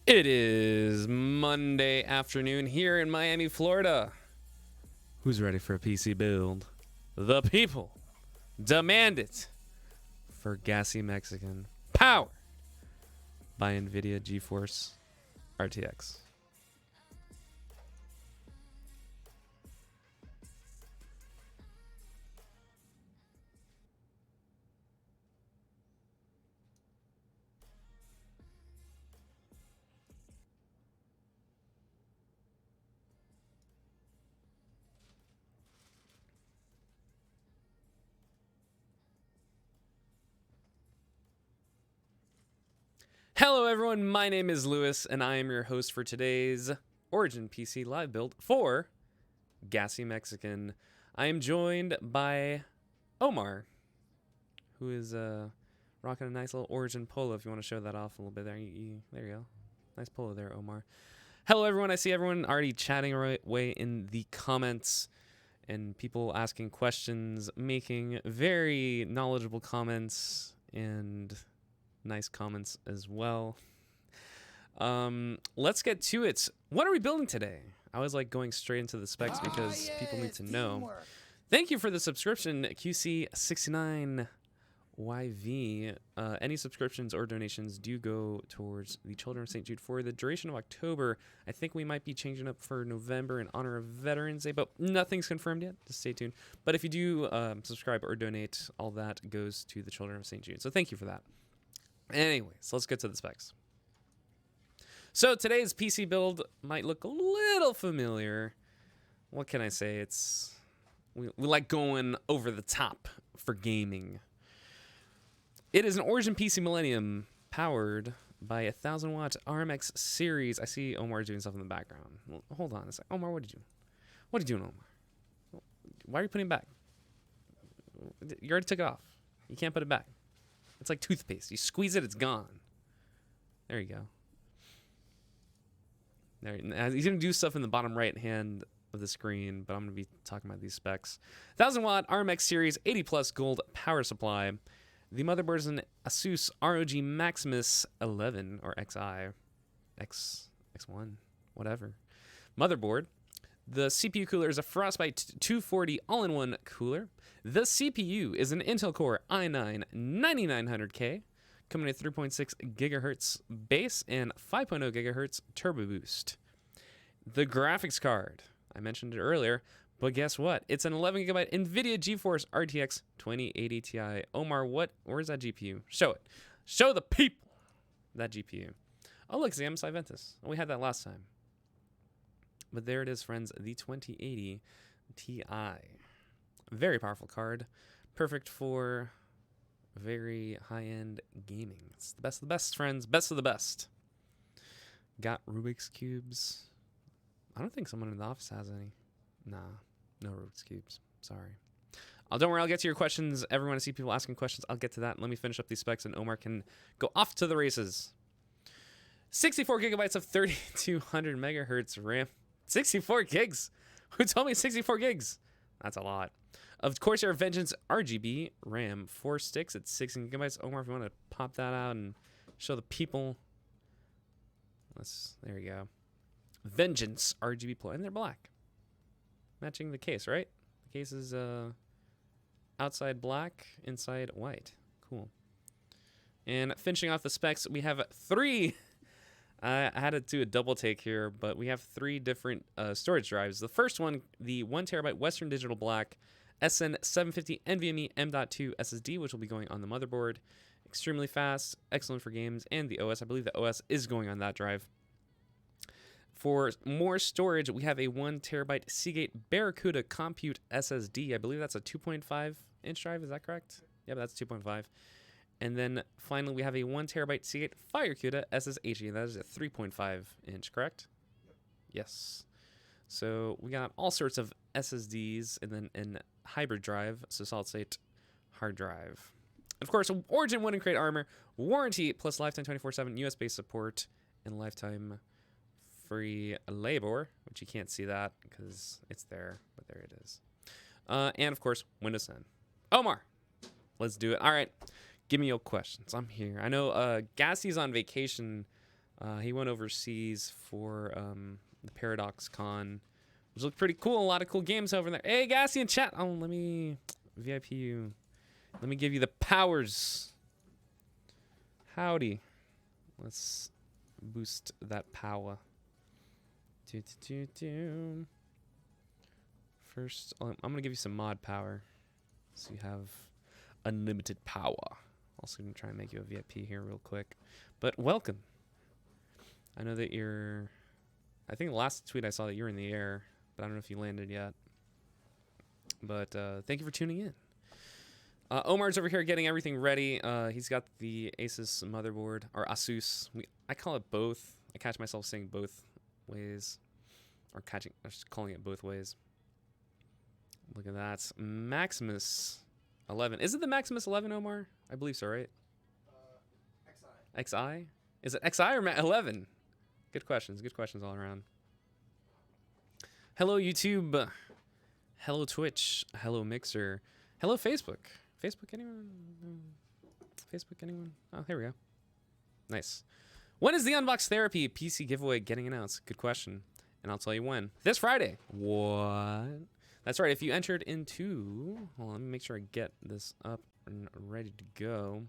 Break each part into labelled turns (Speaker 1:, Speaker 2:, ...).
Speaker 1: It is Monday afternoon here in Miami, Florida. Who's ready for a PC build? The people demand it for Gassy Mexican, powered by NVIDIA GeForce RTX. Hello everyone, my name is Lewis and I am your host for today's Origin PC live build for Gassy Mexican. I am joined by Omar, who is rocking a nice little Origin polo. If you want to show that off a little bit there, there you go. Nice polo there, Omar. Hello everyone, I see everyone already chatting away in the comments and people asking questions, making very knowledgeable comments and nice comments as well. Let's get to it. What are we building today? I was like going straight into the specs because people need to know. Thank you for the subscription, QC69YV. Any subscriptions or donations do go towards the Children of St. Jude for the duration of October. I think we might be changing up for November in honor of Veterans Day, but nothing's confirmed yet. Just stay tuned. But if you do subscribe or donate, all that goes to the Children of St. Jude. So thank you for that. Anyways, let's get to the specs. So today's PC build might look a little familiar. What can I say? We like going over the top for gaming. It is an Origin PC Millennium powered by a 1000-watt RMX series. I see Omar doing stuff in the background. Well, hold on a sec. Omar, what are you doing, Omar? Why are you putting it back? You already took it off. You can't put it back. It's like toothpaste. You squeeze it, it's gone. There you go. There, he's going to do stuff in the bottom right hand of the screen, but I'm going to be talking about these specs. 1000-watt RMX series, 80+ gold power supply. The motherboard is an Asus ROG Maximus 11 or XI, X1, whatever. Motherboard. The CPU cooler is a Frostbite 240 all-in-one cooler. The CPU is an Intel Core i9 9900K, coming at 3.6 gigahertz base and 5.0 gigahertz turbo boost. The graphics card, I mentioned it earlier, but guess what? It's an 11 gigabyte NVIDIA GeForce RTX 2080 Ti. Omar, where's that GPU? Show it. Show the people that GPU. Oh, look, it's the MSI Ventus. Oh, we had that last time. But there it is, friends, the 2080 Ti. Very powerful card. Perfect for very high-end gaming. It's the best of the best, friends. Best of the best. Got Rubik's Cubes. I don't think someone in the office has any. Nah, no Rubik's Cubes. Sorry. Don't worry, I'll get to your questions. Everyone, I see people asking questions. I'll get to that. Let me finish up these specs, and Omar can go off to the races. 64 gigabytes of 3200 megahertz RAM. 64 gigs. Who told me 64 gigs? That's a lot. Of Corsair Vengeance RGB RAM, 4 sticks at 16 gigabytes. Omar, if you want to pop that out and show the people. There you go. Vengeance RGB Plus. And they're black. Matching the case, right? The case is outside black, inside white. Cool. And finishing off the specs, we have 3... I had to do a double take here, but we have 3 different storage drives. The first one, the 1 terabyte Western Digital Black SN750 NVMe M.2 SSD, which will be going on the motherboard. Extremely fast, excellent for games, and the OS. I believe the OS is going on that drive. For more storage, we have a 1 terabyte Seagate Barracuda Compute SSD. I believe that's a 2.5-inch drive. Is that correct? Yeah, that's 2.5. And then finally, we have a 1 terabyte Seagate Firecuda SSHE. And that is a 3.5-inch, correct? Yep. Yes. So we got all sorts of SSDs and then an hybrid drive, so solid state hard drive. Of course, Origin 1 and Crate Armor, warranty plus lifetime 24/7 US-based support and lifetime free labor, which you can't see that because it's there, but there it is. And of course, Windows 10. Omar, let's do it. All right. Give me your questions. I'm here. I know Gassy's on vacation He went overseas for the Paradox Con, which looked pretty cool. A lot of cool games over there. Hey, Gassy in chat. Oh, let me VIP you. Let me give you the powers. Howdy. Let's boost that power. First, I'm going to give you some mod power. So you have unlimited power. Also going to try and make you a VIP here real quick. But welcome. I know that you're... I think the last tweet I saw that you were in the air. But I don't know if you landed yet. But thank you for tuning in. Omar's over here getting everything ready. He's got the Asus motherboard, or Asus. I call it both. I catch myself saying both ways. Or just calling it both ways. Look at that. Maximus 11. Is it the Maximus 11, Omar? I believe so, right? XI. XI? Is it XI or 11? Good questions. Good questions all around. Hello, YouTube. Hello, Twitch. Hello, Mixer. Hello, Facebook. Facebook, anyone? Facebook, anyone? Oh, here we go. Nice. When is the Unbox Therapy PC giveaway getting announced? Good question. And I'll tell you when. This Friday. What? That's right. If you entered into... Hold on, let me make sure I get this up and ready to go.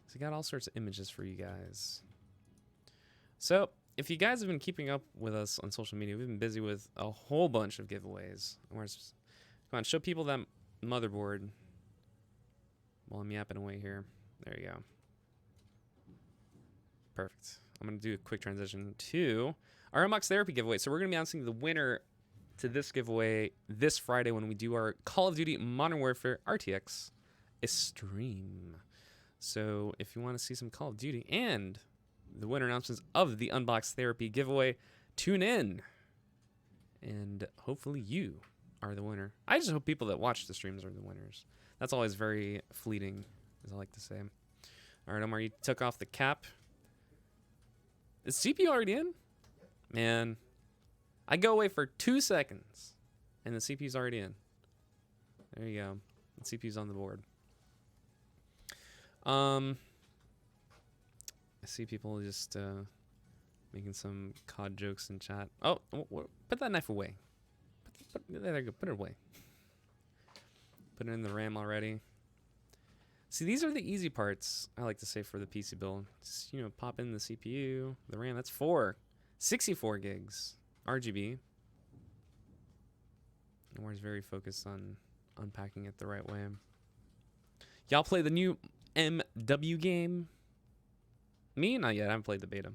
Speaker 1: So I got all sorts of images for you guys. So, if you guys have been keeping up with us on social media, we've been busy with a whole bunch of giveaways. Come on, show people that motherboard while I'm yapping away here. There you go. Perfect. I'm going to do a quick transition to our Unbox Therapy giveaway. So we're going to be announcing the winner to this giveaway this Friday when we do our Call of Duty Modern Warfare RTX stream. So if you want to see some Call of Duty and the winner announcements of the Unbox Therapy giveaway, tune in. And hopefully you are the winner. I just hope people that watch the streams are the winners. That's always very fleeting, as I like to say. All right, Omar, you took off the cap. Is CPU already in? Man, I go away for 2 seconds, and the CPU's already in. There you go. The CPU's on the board. I see people just making some COD jokes in chat. Oh, put that knife away. There you go. Put it away. Put it in the RAM already. See, these are the easy parts, I like to say, for the PC build. Just, pop in the CPU, the RAM. That's 64 gigs RGB. Noir's very focused on unpacking it the right way. Y'all play the new MW game? Me? Not yet. I haven't played the beta.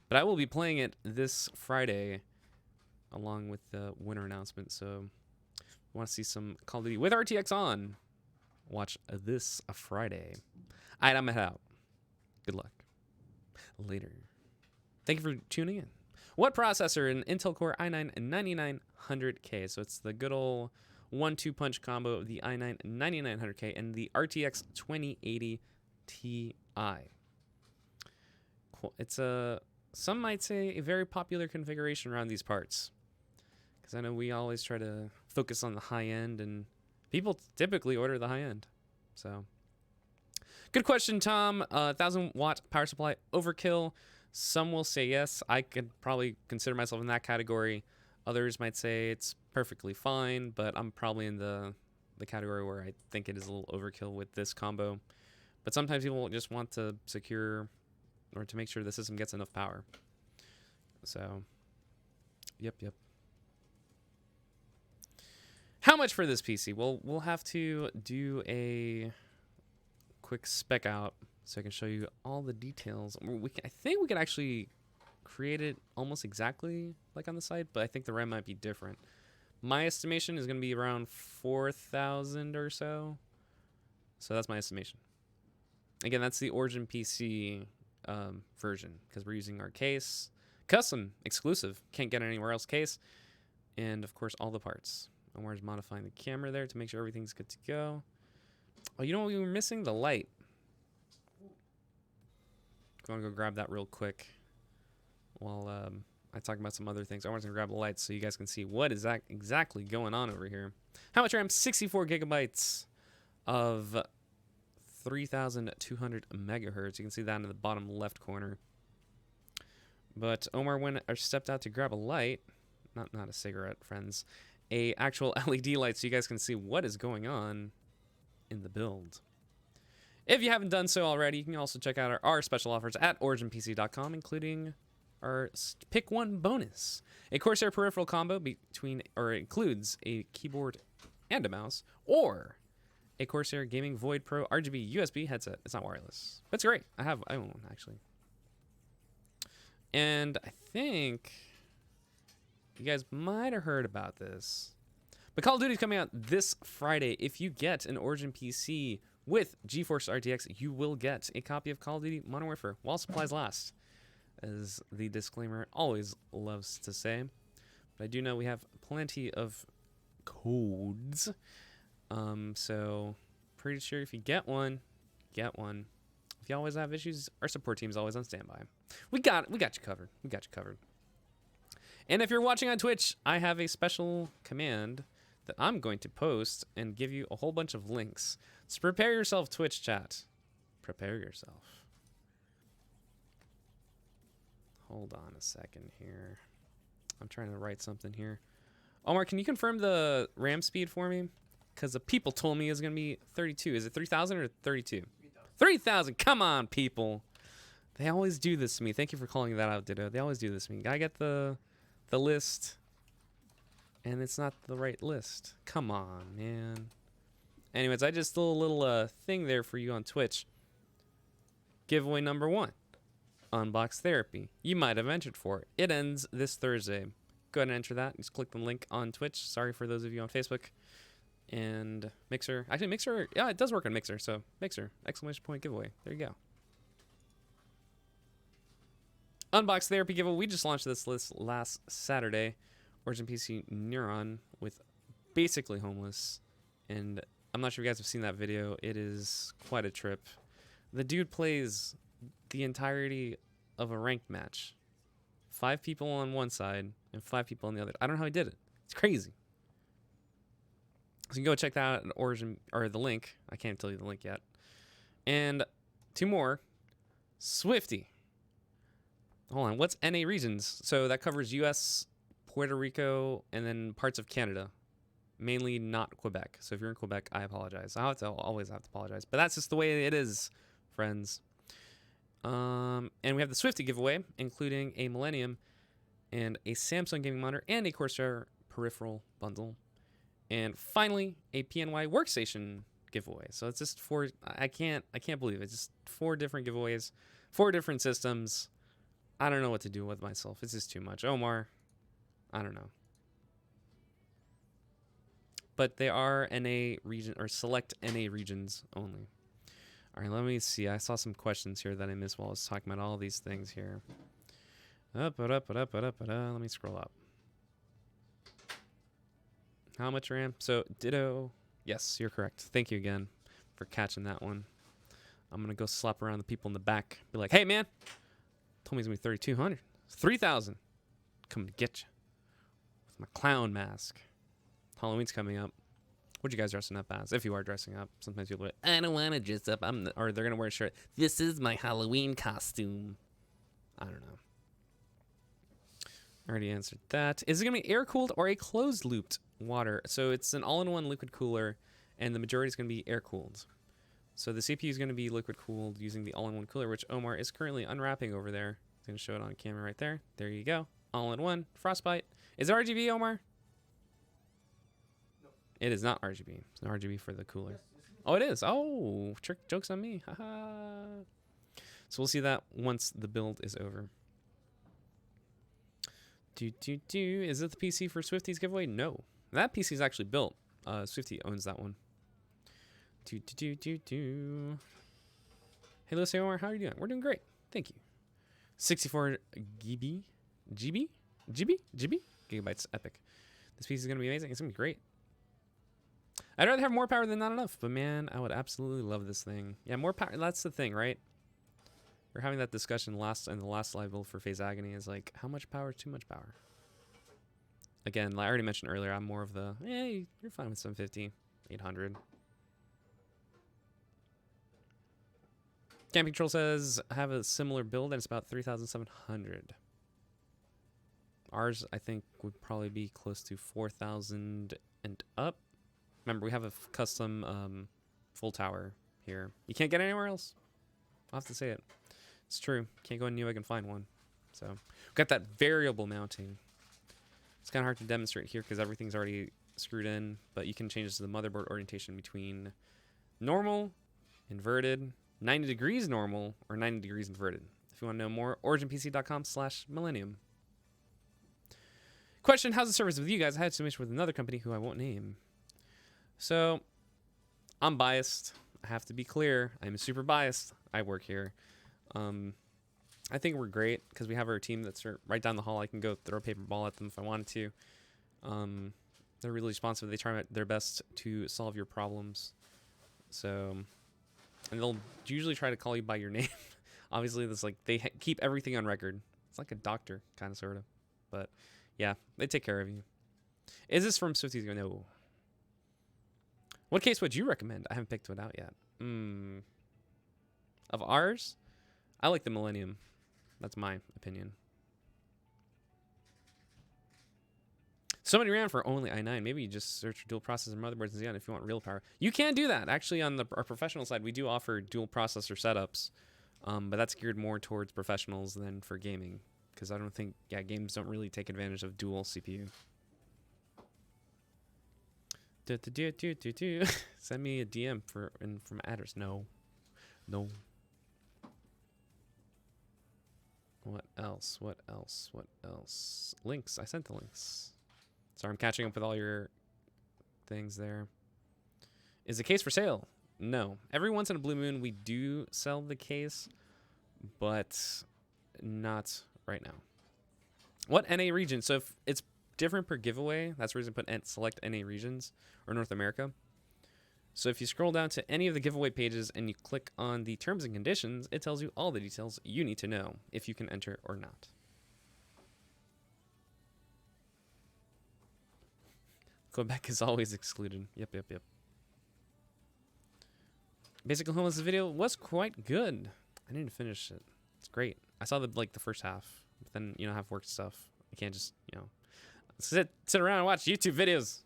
Speaker 1: But I will be playing it this Friday along with the winner announcement. So if you want to see some Call of Duty with RTX on, watch this Friday. All right, I'm going to head out. Good luck. Later. Thank you for tuning in. What processor? An Intel Core i9-9900K. So it's the good old 1-2 punch combo of the i9-9900K and the RTX 2080 Ti. Cool. It's some might say a very popular configuration around these parts. Because I know we always try to focus on the high end, and people typically order the high end. So, good question, Tom. 1,000-watt power supply overkill. Some will say yes. I could probably consider myself in that category. Others might say it's perfectly fine, but I'm probably in the category where I think it is a little overkill with this combo. But sometimes people just want to secure or to make sure the system gets enough power. So, yep. How much for this PC? Well, we'll have to do a quick spec out so I can show you all the details. I think we can actually create it almost exactly like on the site, but I think the RAM might be different. My estimation is going to be around 4,000 or so. So that's my estimation. Again, that's the Origin PC version because we're using our case. Custom, exclusive, can't get it anywhere else case. And, of course, all the parts. Omar's modifying the camera there to make sure everything's good to go. Oh, you know what we were missing? The light. I'm going to go grab that real quick while I talk about some other things. I want to grab the lights so you guys can see what is that exactly going on over here. How much RAM? 64 gigabytes of 3,200 megahertz. You can see that in the bottom left corner. But Omar went or stepped out to grab a light. Not a cigarette, friends. A actual LED light so you guys can see what is going on in the build. If you haven't done so already, you can also check out our special offers at originpc.com, including our Pick One bonus. A Corsair peripheral combo includes a keyboard and a mouse, or a Corsair Gaming Void Pro RGB USB headset. It's not wireless, but it's great. I own one, actually. And I think you guys might have heard about this, but Call of Duty is coming out this Friday. If you get an Origin PC with GeForce RTX, you will get a copy of Call of Duty Modern Warfare while supplies last, as the disclaimer always loves to say. But I do know we have plenty of codes, so pretty sure if you get one, get one. If you always have issues, our support team is always on standby. We got you covered. We got you covered. And if you're watching on Twitch, I have a special command that I'm going to post and give you a whole bunch of links. So prepare yourself, Twitch chat. Prepare yourself. Hold on a second here. I'm trying to write something here. Omar, can you confirm the RAM speed for me? Because the people told me it's going to be 32. Is it 3,000 or 32? 3,000. Come on, people. They always do this to me. Thank you for calling that out, Ditto. They always do this to me. I get the list, and it's not the right list. Come on, man. Anyways, I just threw a little thing there for you on Twitch. Giveaway number 1. Unbox Therapy. You might have entered for it. It ends this Thursday. Go ahead and enter that. Just click the link on Twitch. Sorry for those of you on Facebook. And Mixer. Actually, Mixer, yeah, it does work on Mixer. So, Mixer, exclamation point giveaway. There you go. Unbox Therapy giveaway. We just launched this list last Saturday. Origin PC Neuron with Basically Homeless. And I'm not sure if you guys have seen that video. It is quite a trip. The dude plays the entirety of a ranked match. 5 people on one side and 5 people on the other. I don't know how he did it. It's crazy. So you can go check that out at Origin, or the link. I can't tell you the link yet. And 2 more. Swifty. Hold on. What's NA regions? So that covers US, Puerto Rico, and then parts of Canada. Mainly not Quebec. So if you're in Quebec, I apologize. Always have to apologize. But that's just the way it is, friends. And we have the Swifty giveaway, including a Millennium and a Samsung gaming monitor and a Corsair peripheral bundle. And finally, a PNY workstation giveaway. So it's just 4. I can't believe it. It's just 4 different giveaways, 4 different systems. I don't know what to do with myself. It's just too much. Omar, I don't know. But they are NA region or select NA regions only. All right, let me see. I saw some questions here that I missed while I was talking about all these things here. Let me scroll up. How much RAM? So, Ditto. Yes, you're correct. Thank you again for catching that one. I'm going to go slap around the people in the back. Be like, hey, man. Told me it's going to be 3,200. 3,000. Come to get you. With my clown mask. Halloween's coming up. What you guys dressing up as? If you are dressing up. Sometimes people are like, I don't want to dress up. Or they're going to wear a shirt. This is my Halloween costume. I don't know. Already answered that. Is it going to be air-cooled or a closed-looped water? So it's an all-in-one liquid cooler, and the majority is going to be air-cooled. So the CPU is going to be liquid-cooled using the all-in-one cooler, which Omar is currently unwrapping over there. He's going to show it on camera right there. There you go. All-in-one. Frostbite. Is it RGB, Omar? No. It is not RGB. It's an RGB for the cooler. Yes, oh, it is. Oh, joke's on me. Haha. So we'll see that once the build is over. Is it the PC for Swifty's giveaway? No. That PC is actually built. Swifty owns that one. Hey, Lucy Omar, how are you doing? We're doing great. Thank you. 64 gigabytes epic. This piece is going to be amazing. It's going to be great. I'd rather have more power than not enough, but man, I would absolutely love this thing. Yeah, more power. That's the thing, right? We're having that discussion in the last live build for Phase Agony is like, how much power is too much power? Again, like I already mentioned earlier, I'm more of the, hey, you're fine with 750, 800. Camping Troll says, I have a similar build and it's about 3,700. Ours, I think, would probably be close to 4,000 and up. Remember, we have a custom full tower here. You can't get anywhere else. I'll have to say it. It's true. Can't go in Newegg and find one. So, we've got that variable mounting. It's kind of hard to demonstrate here because everything's already screwed in, but you can change this to the motherboard orientation between normal, inverted, 90 degrees normal, or 90 degrees inverted. If you want to know more, originpc.com/millennium. Question, how's the service with you guys? I had some issue with another company who I won't name. So, I'm biased. I have to be clear. I'm super biased. I work here. I think we're great because we have our team that's right down the hall. I can go throw a paper ball at them if I wanted to. They're really responsive. They try their best to solve your problems. So, and they'll usually try to call you by your name. Obviously, that's like they keep everything on record. It's like a doctor, kind of, sort of. But yeah, they take care of you. Is this from Swifties? No. What case would you recommend? I haven't picked one out yet. Of ours, I like the Millennium. That's my opinion. So many RAM for only i9. Maybe you just search dual processor motherboards and Xeon if you want real power. You can do that. Actually, on our professional side, we do offer dual processor setups, but that's geared more towards professionals than for gaming. Because I don't think, games don't really take advantage of dual CPU. Send me a DM from address. No. What else? Links. I sent the links. Sorry, I'm catching up with all your things there. Is the case for sale? No. Every once in a blue moon, we do sell the case, but not right now. What NA region? So if it's different per giveaway, that's the reason I put select NA regions or North America. So if you scroll down to any of the giveaway pages and you click on the terms and conditions, it tells you all the details you need to know if you can enter or not. Quebec is always excluded. Yep. Basic Homeless video was quite good. I need to finish it. It's great. I saw the first half, but then I have work stuff. I can't just sit around and watch YouTube videos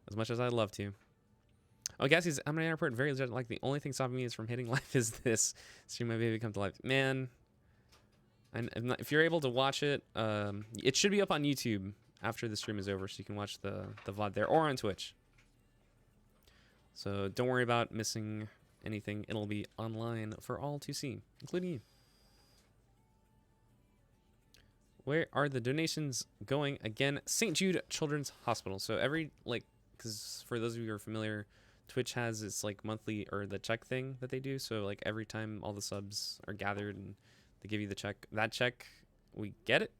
Speaker 1: as much as I'd love to. Oh, Gassy's I'm an airport very legit. Like the only thing stopping me is from hitting life is this. See my baby come to life, man. And if you're able to watch it, it should be up on YouTube after the stream is over, so you can watch the VOD there or on Twitch. So don't worry about missing anything. It'll be online for all to see, including you. Where are the donations going again? St. Jude Children's Hospital. So because for those of you who are familiar, Twitch has its monthly or the check thing that they do. So every time all the subs are gathered and they give you the check, that check, we get it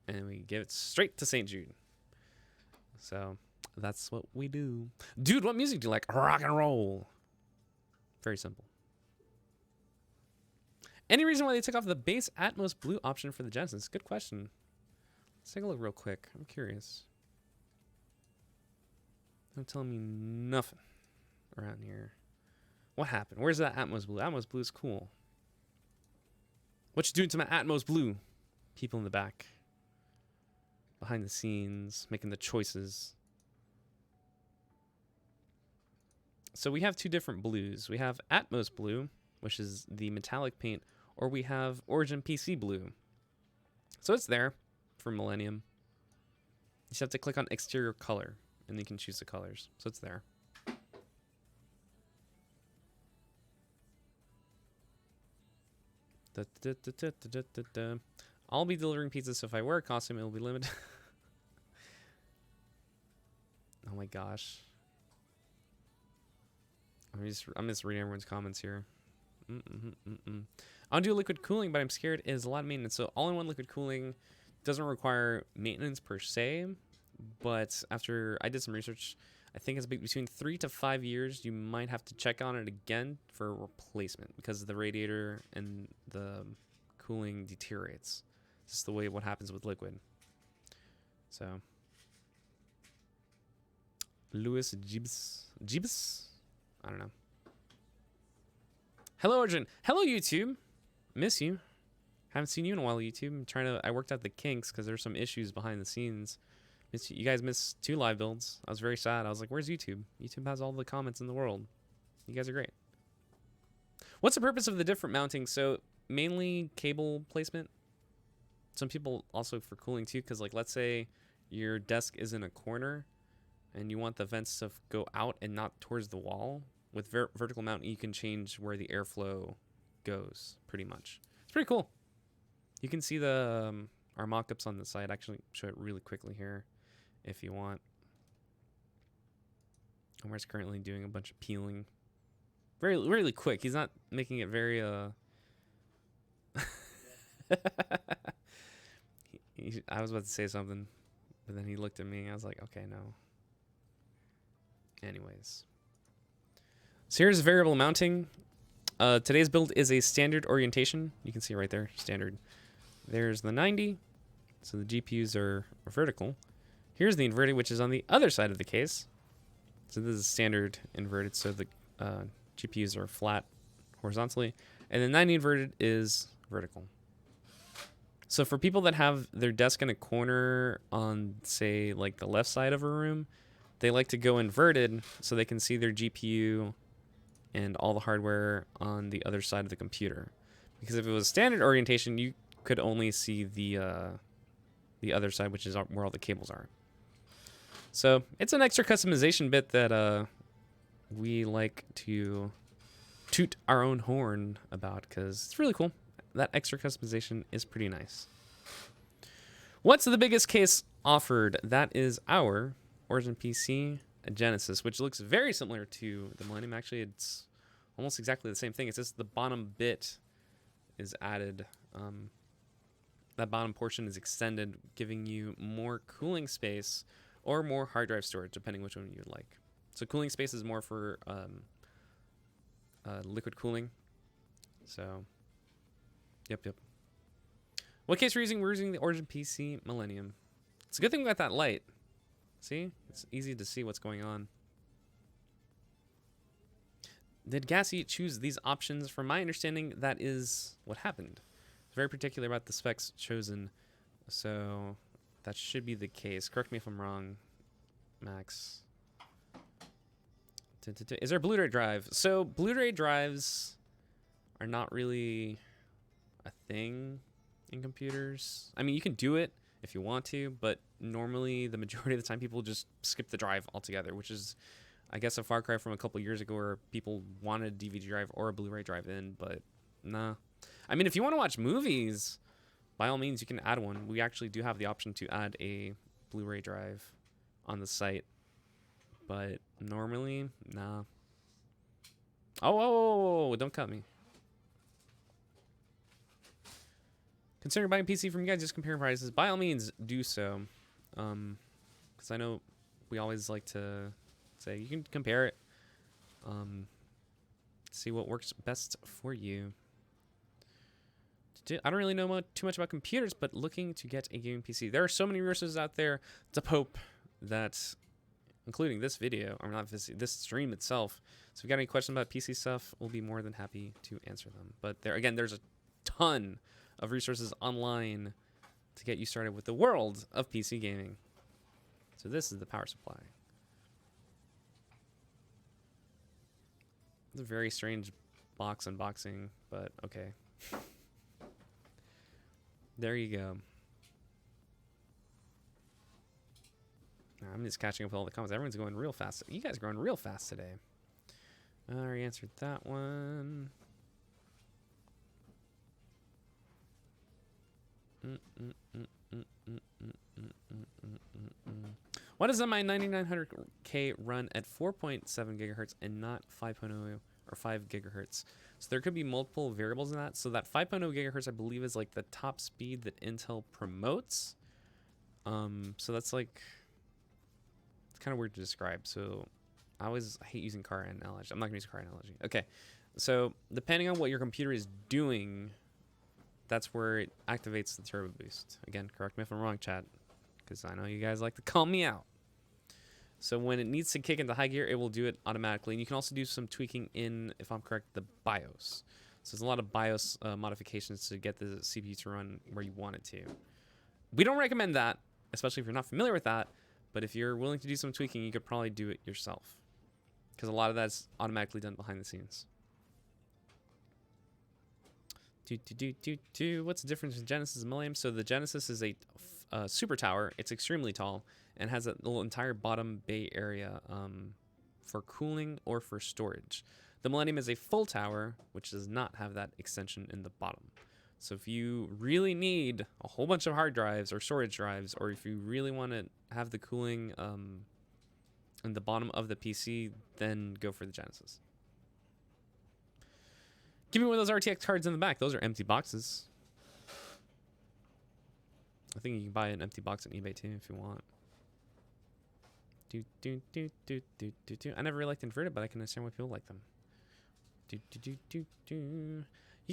Speaker 1: and we give it straight to St. Jude. So that's what we do. Dude, what music do you like? Rock and roll. Very simple. Any reason why they took off the base Atmos blue option for the Genesis? Good question. Let's take a look real quick. I'm curious. Don't tell me nothing around here. What happened? Where's that Atmos blue? Atmos blue is cool. What you doing to my Atmos blue? People in the back. Behind the scenes. Making the choices. So we have two different blues. We have Atmos blue, which is the metallic paint, or we have Origin PC blue. So it's there for Millennium. You just have to click on exterior color, and you can choose the colors. So it's there. I'll be delivering pizzas, so if I wear a costume, it'll be limited. Oh my gosh. I'm just reading everyone's comments here. I'll do liquid cooling, but I'm scared it is a lot of maintenance. So all-in-one liquid cooling doesn't require maintenance per se, but after I did some research, I think it's between 3 to 5 years. You might have to check on it again for replacement because the radiator and the cooling deteriorates. It's just the way what happens with liquid. So, Louis Gibbs? I don't know. Hello, Origin. Hello, YouTube. Miss you. Haven't seen you in a while, YouTube. I worked out the kinks because there's some issues behind the scenes. You guys missed 2 live builds. I was very sad. I was like, where's YouTube? YouTube has all the comments in the world. You guys are great. What's the purpose of the different mounting? So mainly cable placement. Some people also for cooling too, because like let's say your desk is in a corner and you want the vents to go out and not towards the wall. With vertical mount, you can change where the airflow goes pretty much. It's pretty cool. You can see the our mock-ups on the side. Actually show it really quickly here if you want. Omar's currently doing a bunch of peeling. Really quick. He's not making it very I was about to say something, but then he looked at me. I was like, okay, no. Anyways. So here's variable mounting. Today's build is a standard orientation. You can see right there, standard. There's the 90. So the GPUs are vertical. Here's the inverted, which is on the other side of the case. So this is standard inverted, so the GPUs are flat horizontally. And the 90 inverted is vertical. So for people that have their desk in a corner on, say, like the left side of a room, they like to go inverted so they can see their GPU and all the hardware on the other side of the computer. Because if it was standard orientation, you could only see the other side, which is where all the cables are. So it's an extra customization bit that we like to toot our own horn about because it's really cool. That extra customization is pretty nice. What's the biggest case offered? That is our Origin PC Genesis, which looks very similar to the Millennium. Actually, it's almost exactly the same thing. It's just the bottom bit is added. That bottom portion is extended, giving you more cooling space or more hard drive storage, depending which one you would like. So cooling space is more for liquid cooling. So, yep. What case we're using? We're using the Origin PC Millennium. It's a good thing we got that light. See? It's easy to see what's going on. Did Gassy choose these options? From my understanding, that is what happened. It's very particular about the specs chosen. So that should be the case. Correct me if I'm wrong, Max. Is there a Blu-ray drive? So Blu-ray drives are not really a thing in computers. I mean, you can do it if you want to, but normally the majority of the time people just skip the drive altogether, which is, I guess, a far cry from a couple years ago where people wanted a DVD drive or a Blu-ray drive in, but nah. I mean, if you want to watch movies, by all means, you can add one. We actually do have the option to add a Blu-ray drive on the site, but normally, nah. Oh, don't cut me. Consider buying a PC from you guys, just compare prices. By all means, do so. Because I know we always like to say you can compare it. See what works best for you. I don't really know too much about computers, but looking to get a gaming PC. There are so many resources out there to hope that, including this video, or not this stream itself. So if you got any questions about PC stuff, we'll be more than happy to answer them. But there's a ton of resources online to get you started with the world of PC gaming. So this is the power supply. It's a very strange box unboxing, but okay. There you go. I'm just catching up with all the comments. Everyone's going real fast. You guys are going real fast today. I already answered that one. Why does my 9900K run at 4.7 gigahertz and not 5.0 or 5 gigahertz? So there could be multiple variables in that. So that 5.0 gigahertz, I believe, is like the top speed that Intel promotes. So that's like, it's kind of weird to describe. So I hate using car analogy. I'm not gonna use a car analogy. Okay. So depending on what your computer is doing, that's where it activates the turbo boost. Again, correct me if I'm wrong, chat, because I know you guys like to call me out. So when it needs to kick into high gear, it will do it automatically. And you can also do some tweaking in, if I'm correct, the BIOS. So there's a lot of BIOS modifications to get the CPU to run where you want it to. We don't recommend that, especially if you're not familiar with that. But if you're willing to do some tweaking, you could probably do it yourself, because a lot of that's automatically done behind the scenes. What's the difference between Genesis and Millennium? So the Genesis is a super tower. It's extremely tall and has a little entire bottom bay area for cooling or for storage. The Millennium is a full tower, which does not have that extension in the bottom. So if you really need a whole bunch of hard drives or storage drives, or if you really want to have the cooling in the bottom of the PC, then go for the Genesis. Give me one of those RTX cards in the back. Those are empty boxes. I think you can buy an empty box on eBay too if you want. I never really liked inverted, but I can understand why people like them. You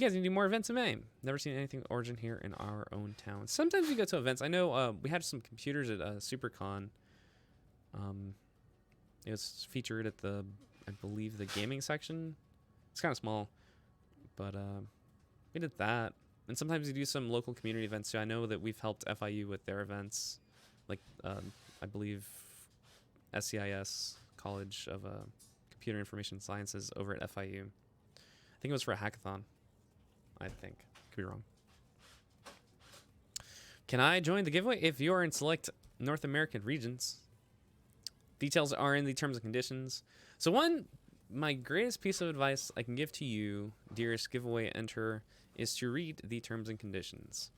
Speaker 1: guys need to do more events in May. Never seen anything Origin here in our own town. Sometimes we go to events. I know we had some computers at SuperCon. It was featured at the, I believe, the gaming section. It's kind of small, but we did that. And sometimes we do some local community events too. I know that we've helped FIU with their events, like I believe SCIS, College of Computer Information Sciences over at FIU. I think it was for a hackathon. I think. Could be wrong. Can I join the giveaway if you are in select North American regions? Details are in the terms and conditions. So my greatest piece of advice I can give to you, dearest giveaway enter, is to read the terms and conditions.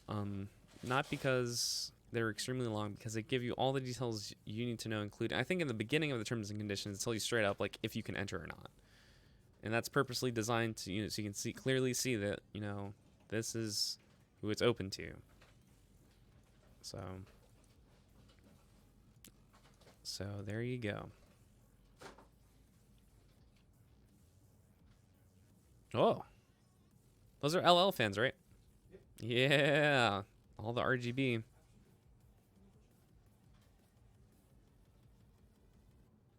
Speaker 1: Not because they're extremely long, because they give you all the details you need to know, including, I think in the beginning of the terms and conditions, tell you straight up, like, if you can enter or not. And that's purposely designed to, so you can clearly see that, this is who it's open to. So there you go. Oh, those are LL fans, right? Yep. Yeah, all the RGB.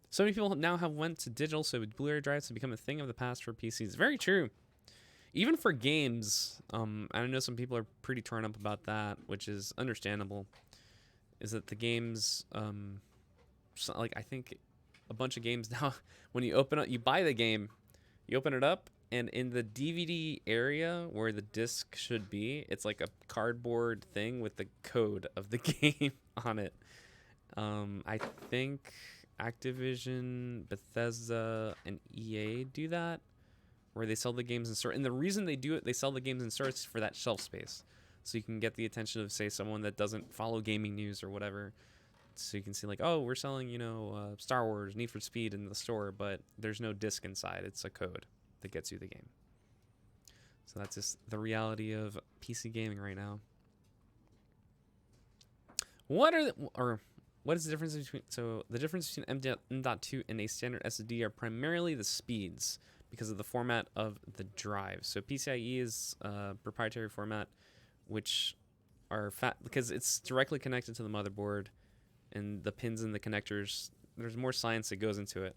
Speaker 1: So many people now have went to digital, so Blu-ray drives have become a thing of the past for PCs. Very true. Even for games, I know some people are pretty torn up about that, which is understandable. Is that the games, like I think a bunch of games now, when you open up, you buy the game, you open it up, and in the DVD area where the disc should be, it's like a cardboard thing with the code of the game on it. I think Activision, Bethesda, and EA do that, where they sell the games in store. And the reason they do it, they sell the games in stores for that shelf space, so you can get the attention of, say, someone that doesn't follow gaming news or whatever. So you can see, like, oh, we're selling, Star Wars, Need for Speed in the store, but there's no disc inside. It's a code that gets you the game. So that's just the reality of PC gaming right now. What is the difference between, so the difference between M.2 and a standard SSD are primarily the speeds because of the format of the drive. So PCIe is a proprietary format, which are because it's directly connected to the motherboard, and the pins and the connectors, there's more science that goes into it.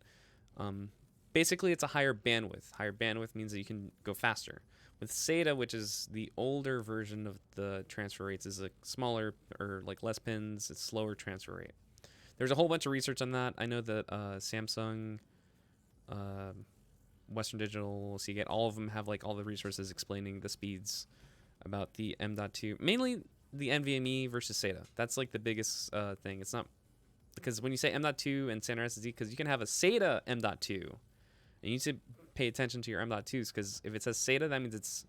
Speaker 1: Basically, it's a higher bandwidth. Higher bandwidth means that you can go faster. With SATA, which is the older version of the transfer rates, is a smaller, or like less pins, it's slower transfer rate. There's a whole bunch of research on that. I know that Samsung, Western Digital, Seagate, all of them have like all the resources explaining the speeds about the M.2. Mainly the NVMe versus SATA. That's like the biggest thing. It's not, because when you say M.2 and standard SSD, because you can have a SATA M.2, and you need to pay attention to your M.2s, because if it says SATA, that means it's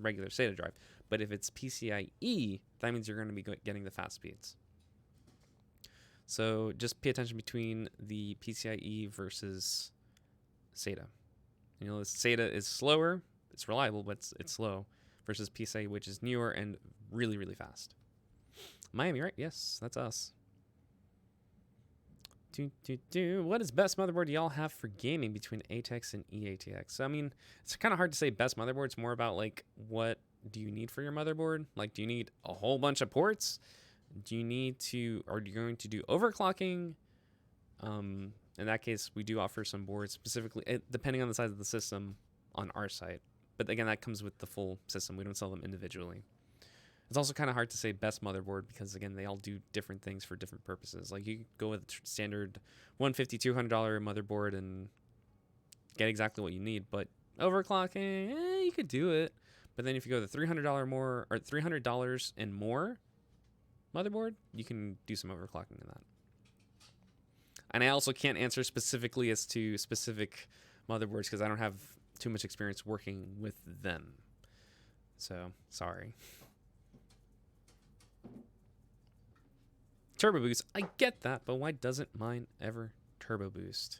Speaker 1: regular SATA drive. But if it's PCIe, that means you're going to be getting the fast speeds. So just pay attention between the PCIe versus SATA. SATA is slower, it's reliable, but it's slow, versus PCIe, which is newer and really, really fast. Miami, right? Yes, that's us. What is best motherboard y'all have for gaming between ATX and eATX? So, I mean, it's kind of hard to say best motherboard. It's more about, like, what do you need for your motherboard? Like, do you need a whole bunch of ports? Do you need to, or are you going to do overclocking? In that case, we do offer some boards, specifically, depending on the size of the system on our site. But again, that comes with the full system. We don't sell them individually. It's also kind of hard to say best motherboard because, again, they all do different things for different purposes. Like, you could go with a standard $150, $200 motherboard and get exactly what you need. But overclocking, you could do it. But then if you go the $300 more or $300 and more motherboard, you can do some overclocking in that. And I also can't answer specifically as to specific motherboards because I don't have too much experience working with them. So, sorry. Turbo boost, I get that, but why doesn't mine ever turbo boost?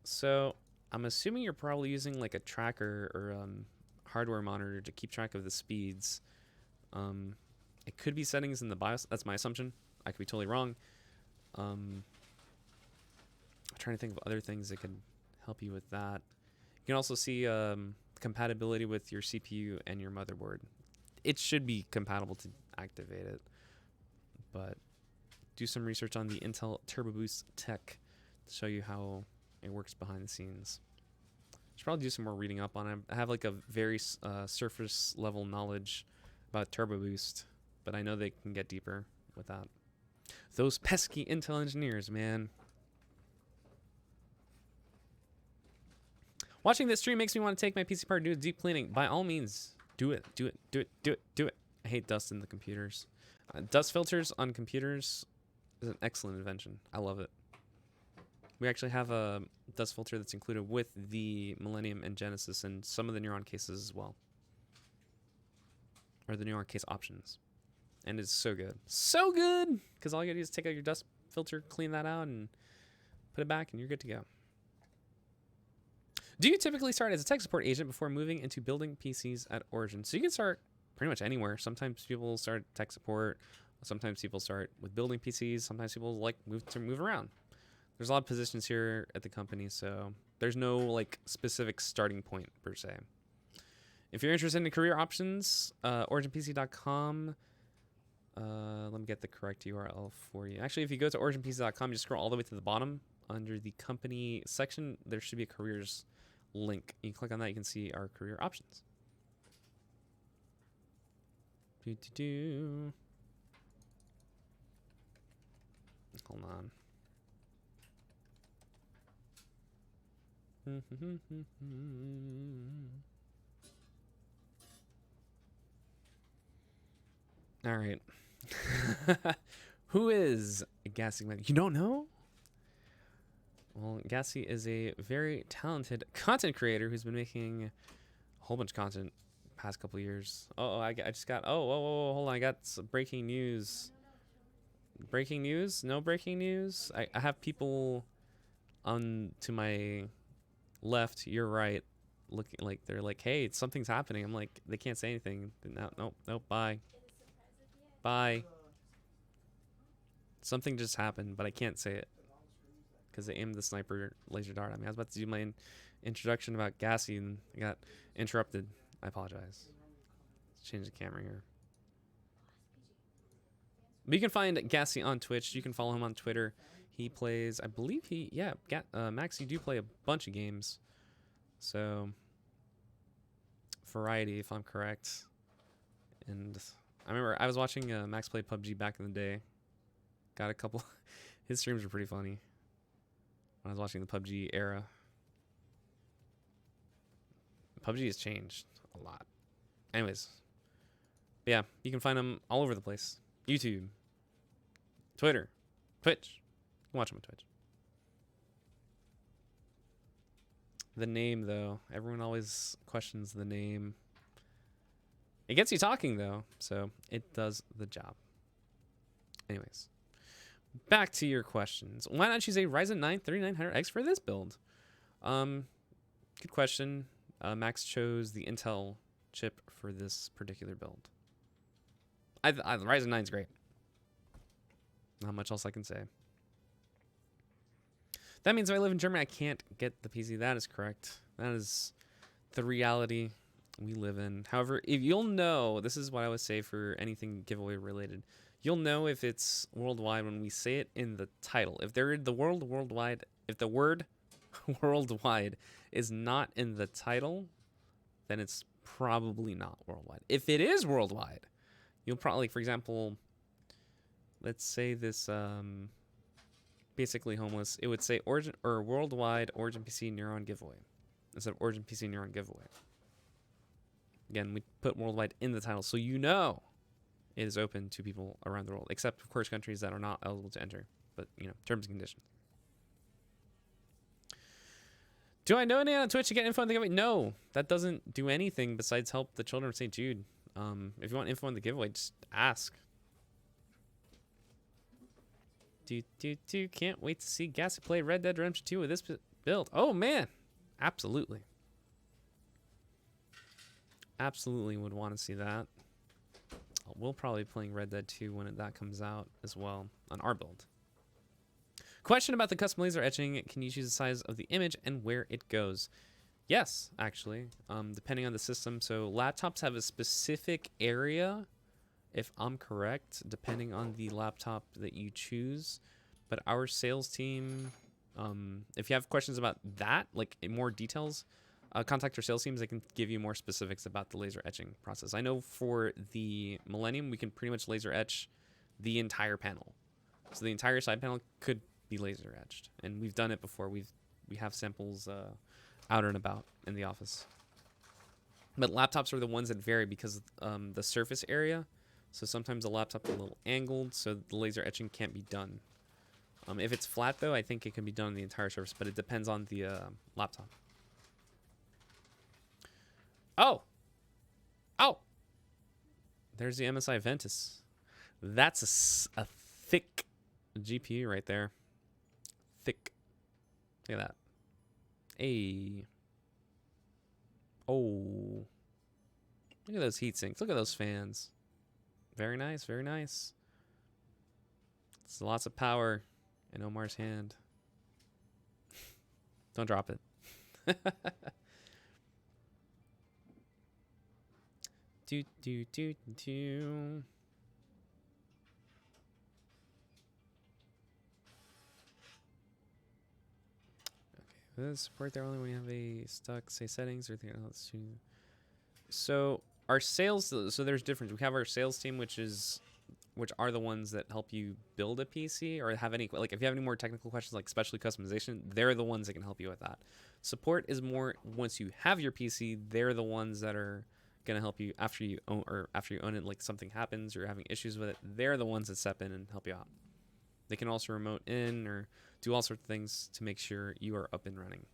Speaker 1: So I'm assuming you're probably using like a tracker or hardware monitor to keep track of the speeds. It could be settings in the BIOS. That's my assumption. I could be totally wrong. I'm trying to think of other things that could help you with that. You can also see compatibility with your CPU and your motherboard. It should be compatible to activate it, but do some research on the Intel Turbo Boost tech to show you how it works behind the scenes. Should probably do some more reading up on it. I have like a very surface level knowledge about Turbo Boost, but I know they can get deeper with that. Those pesky Intel engineers, man. Watching this stream makes me want to take my PC apart and do a deep cleaning. By all means, do it, do it, do it, do it, do it. I hate dust in the computers. Dust filters on computers is an excellent invention. I love it. We actually have a dust filter that's included with the Millennium and Genesis and some of the Neuron cases as well. Or the Neuron case options. And it's so good. So good! Because all you gotta do is take out your dust filter, clean that out, and put it back, and you're good to go. Do you typically start as a tech support agent before moving into building PCs at Origin? So you can start pretty much anywhere. Sometimes people start tech support. Sometimes people start with building PCs. Sometimes people like move around. There's a lot of positions here at the company, so there's no like specific starting point per se. If you're interested in career options, originpc.com. Let me get the correct URL for you. Actually, if you go to originpc.com, you just scroll all the way to the bottom. Under the company section, there should be a careers link. You click on that, you can see our career options. Hold on. All right. Who is Gassy? You don't know? Well, Gassy is a very talented content creator who's been making a whole bunch of content past couple years. Oh, I just got. Oh, hold on. I got some breaking news. Breaking news? No breaking news. I have people on to my left, your right, looking like they're like, hey, something's happening. I'm like, they can't say anything. Nope, bye. Bye. Something just happened, but I can't say it because they aimed the sniper laser dart at me. I was about to do my introduction about Gassy and I got interrupted. I apologize. Let's change the camera here. But you can find Gassy on Twitch. You can follow him on Twitter. He plays, I believe Max, you do play a bunch of games. So, variety, if I'm correct. And I remember I was watching Max play PUBG back in the day. Got a couple, his streams were pretty funny when I was watching the PUBG era. PUBG has changed a lot. Anyways, yeah, you can find him all over the place. YouTube, Twitter, Twitch. You can watch him on Twitch. The name, though. Everyone always questions the name. It gets you talking, though, so it does the job. Anyways, back to your questions. Why not choose a Ryzen 9 3900X for this build? Good question. Max chose the Intel chip for this particular build. The Ryzen 9 is great. Not much else I can say. That means if I live in Germany, I can't get the PC. That is correct. That is the reality we live in. However, if you'll know, this is what I would say for anything giveaway related. You'll know if it's worldwide when we say it in the title. If the word worldwide is not in the title, then it's probably not worldwide. If it is worldwide, you'll probably, for example, let's say this basically homeless, it would say origin or worldwide Origin PC Neuron giveaway instead of Origin PC Neuron giveaway. Again, we put worldwide in the title so you know it is open to people around the world, except of course countries that are not eligible to enter, but you know, terms and conditions. Do I donate on Twitch to get info on the giveaway? No, that doesn't do anything besides help the children of St. Jude. If you want info on the giveaway, just ask. Can't wait to see Gassy play Red Dead Redemption 2 with this build. Oh man, absolutely. Absolutely would want to see that. We'll probably be playing Red Dead 2 when that comes out as well on our build. Question about the custom laser etching. Can you choose the size of the image and where it goes? Yes, actually, depending on the system. So laptops have a specific area, if I'm correct, depending on the laptop that you choose. But our sales team, if you have questions about that, like in more details, contact our sales teams. They can give you more specifics about the laser etching process. I know for the Millennium, we can pretty much laser etch the entire panel. So the entire side panel could be laser etched, and we've done it before. We have samples out and about in the office. But laptops are the ones that vary because the surface area. So sometimes the laptop is a little angled, so the laser etching can't be done. If it's flat though, I think it can be done on the entire surface, but it depends on the laptop. Oh, there's the MSI Ventus. That's a thick GPU right there. Thick. Look at that. Hey. Oh. Look at those heat sinks. Look at those fans. Very nice. Very nice. It's lots of power in Omar's hand. Don't drop it. do. Okay, support there only when you have a stuck, say settings or anything else. So our sales, so there's difference. We have our sales team, which are the ones that help you build a PC or have any, like if you have any more technical questions, like especially customization, they're the ones that can help you with that. Support is more once you have your PC, they're the ones that are going to help you after you own it, like something happens or you're having issues with it. They're the ones that step in and help you out. They can also remote in or do all sorts of things to make sure you are up and running.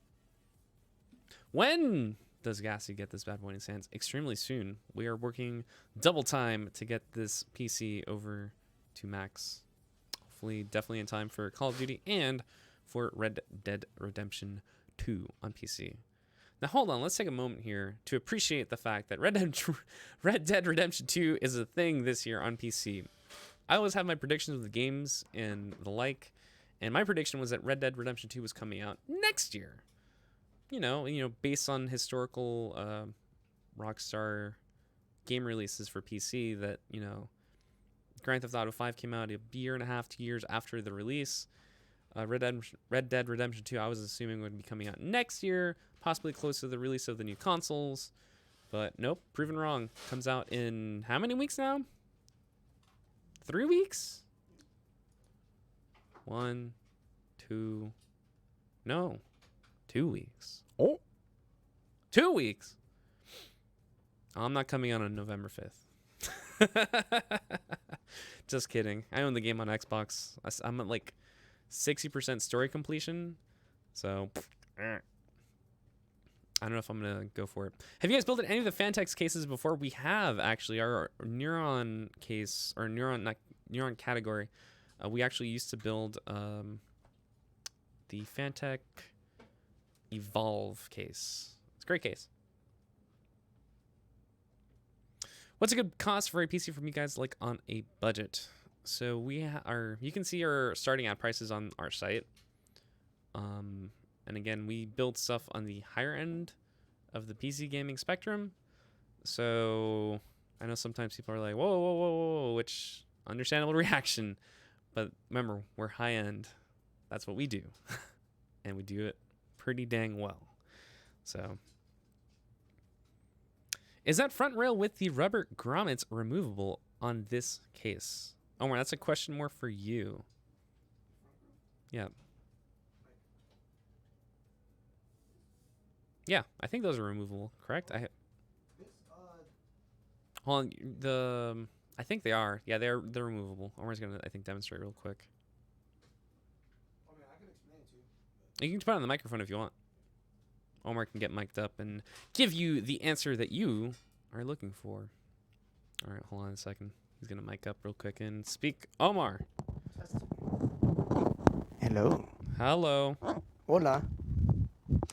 Speaker 1: When does Gassy get this bad boy in his hands? Extremely soon. We are working double time to get this PC over to Max. Hopefully, definitely in time for Call of Duty and for Red Dead Redemption 2 on PC. Now, hold on. Let's take a moment here to appreciate the fact that Red Dead Redemption 2 is a thing this year on PC. I always have my predictions of the games and the like, and my prediction was that Red Dead Redemption 2 was coming out next year. You know, based on historical Rockstar game releases for PC, that, you know, Grand Theft Auto 5 came out a year and a half, 2 years after the release. Red Dead Redemption 2, I was assuming would be coming out next year, possibly close to the release of the new consoles. But nope, proven wrong. Comes out in how many weeks now? 3 weeks? 1, 2, no. 2 weeks. Oh, 2 weeks. I'm not coming out on November 5th. Just kidding. I own the game on Xbox. I'm at like 60% story completion. So, I don't know if I'm going to go for it. Have you guys built any of the Fantex cases before? We have, actually. Our Neuron case, or Neuron category, we actually used to build the Fantech Evolve case. It's a great case. What's a good cost for a PC from you guys, like on a budget? So we you can see our starting out prices on our site. And again, we build stuff on the higher end of the PC gaming spectrum. So I know sometimes people are like, whoa, which understandable reaction. But remember, we're high end. That's what we do. And we do it pretty dang well. So Is that front rail with the rubber grommets removable on this case? Omar, that's a question more for you. Yeah. Yeah, I think those are removable, correct? Hold on, I think they are. Yeah, they're removable. Omar's gonna, I think, demonstrate real quick.
Speaker 2: I mean, I can explain it to you.
Speaker 1: You can put it on the microphone if you want. Omar can get mic'd up and give you the answer that you are looking for. All right, hold on a second. He's gonna mic up real quick and speak. Omar.
Speaker 2: Hello.
Speaker 1: Hello.
Speaker 2: Hola.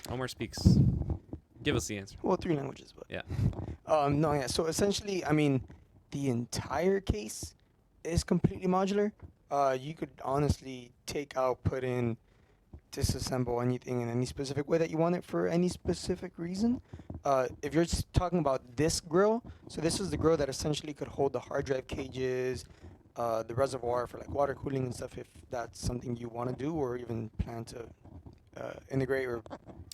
Speaker 1: Omar speaks. Give us the answer.
Speaker 2: Well, 3 languages, but
Speaker 1: Yeah.
Speaker 2: no, yeah. So essentially, I mean, the entire case is completely modular. You could honestly take out, put in, disassemble anything in any specific way that you want it for any specific reason. If you're just talking about this grill, so this is the grill that essentially could hold the hard drive cages, the reservoir for like water cooling and stuff, if that's something you want to do or even plan to integrate or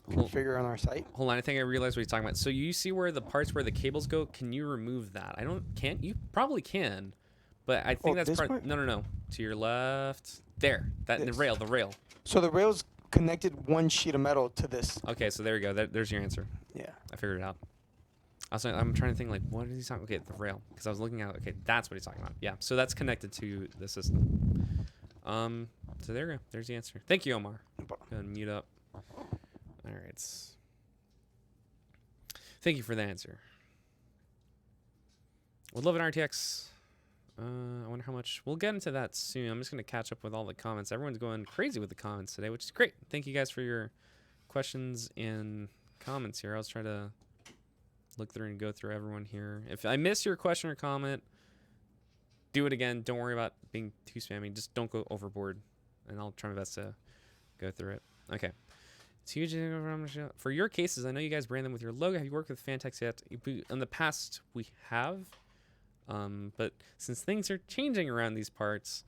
Speaker 2: configure on our site.
Speaker 1: Hold on, I think I realized what he's talking about. So you see where the parts where the cables go? Can you remove that? Can't you? Probably can, but I think that's
Speaker 2: this
Speaker 1: part.
Speaker 2: part?
Speaker 1: No. To your left. There. The
Speaker 2: This.
Speaker 1: rail.
Speaker 2: So the rail's connected one sheet of metal to this.
Speaker 1: Okay, so there you go. There's your answer.
Speaker 2: Yeah.
Speaker 1: I figured it out. I'm trying to think like, what is he talking? Okay, the rail. Because I was looking at. Okay, that's what he's talking about. Yeah. So that's connected to the system. So there you go. There's the answer. Thank you, Omar. Go ahead and mute up. All right. Thank you for the answer. Would love an RTX. I wonder how much. We'll get into that soon. I'm just going to catch up with all the comments. Everyone's going crazy with the comments today, which is great. Thank you guys for your questions and comments here. I was trying to look through and go through everyone here. If I miss your question or comment, do it again. Don't worry about being too spammy. Just don't go overboard, and I'll try my best to go through it. Okay. It's huge. For your cases, I know you guys brand them with your logo. Have you worked with Fantex yet? In the past, we have. But since things are changing around these parts,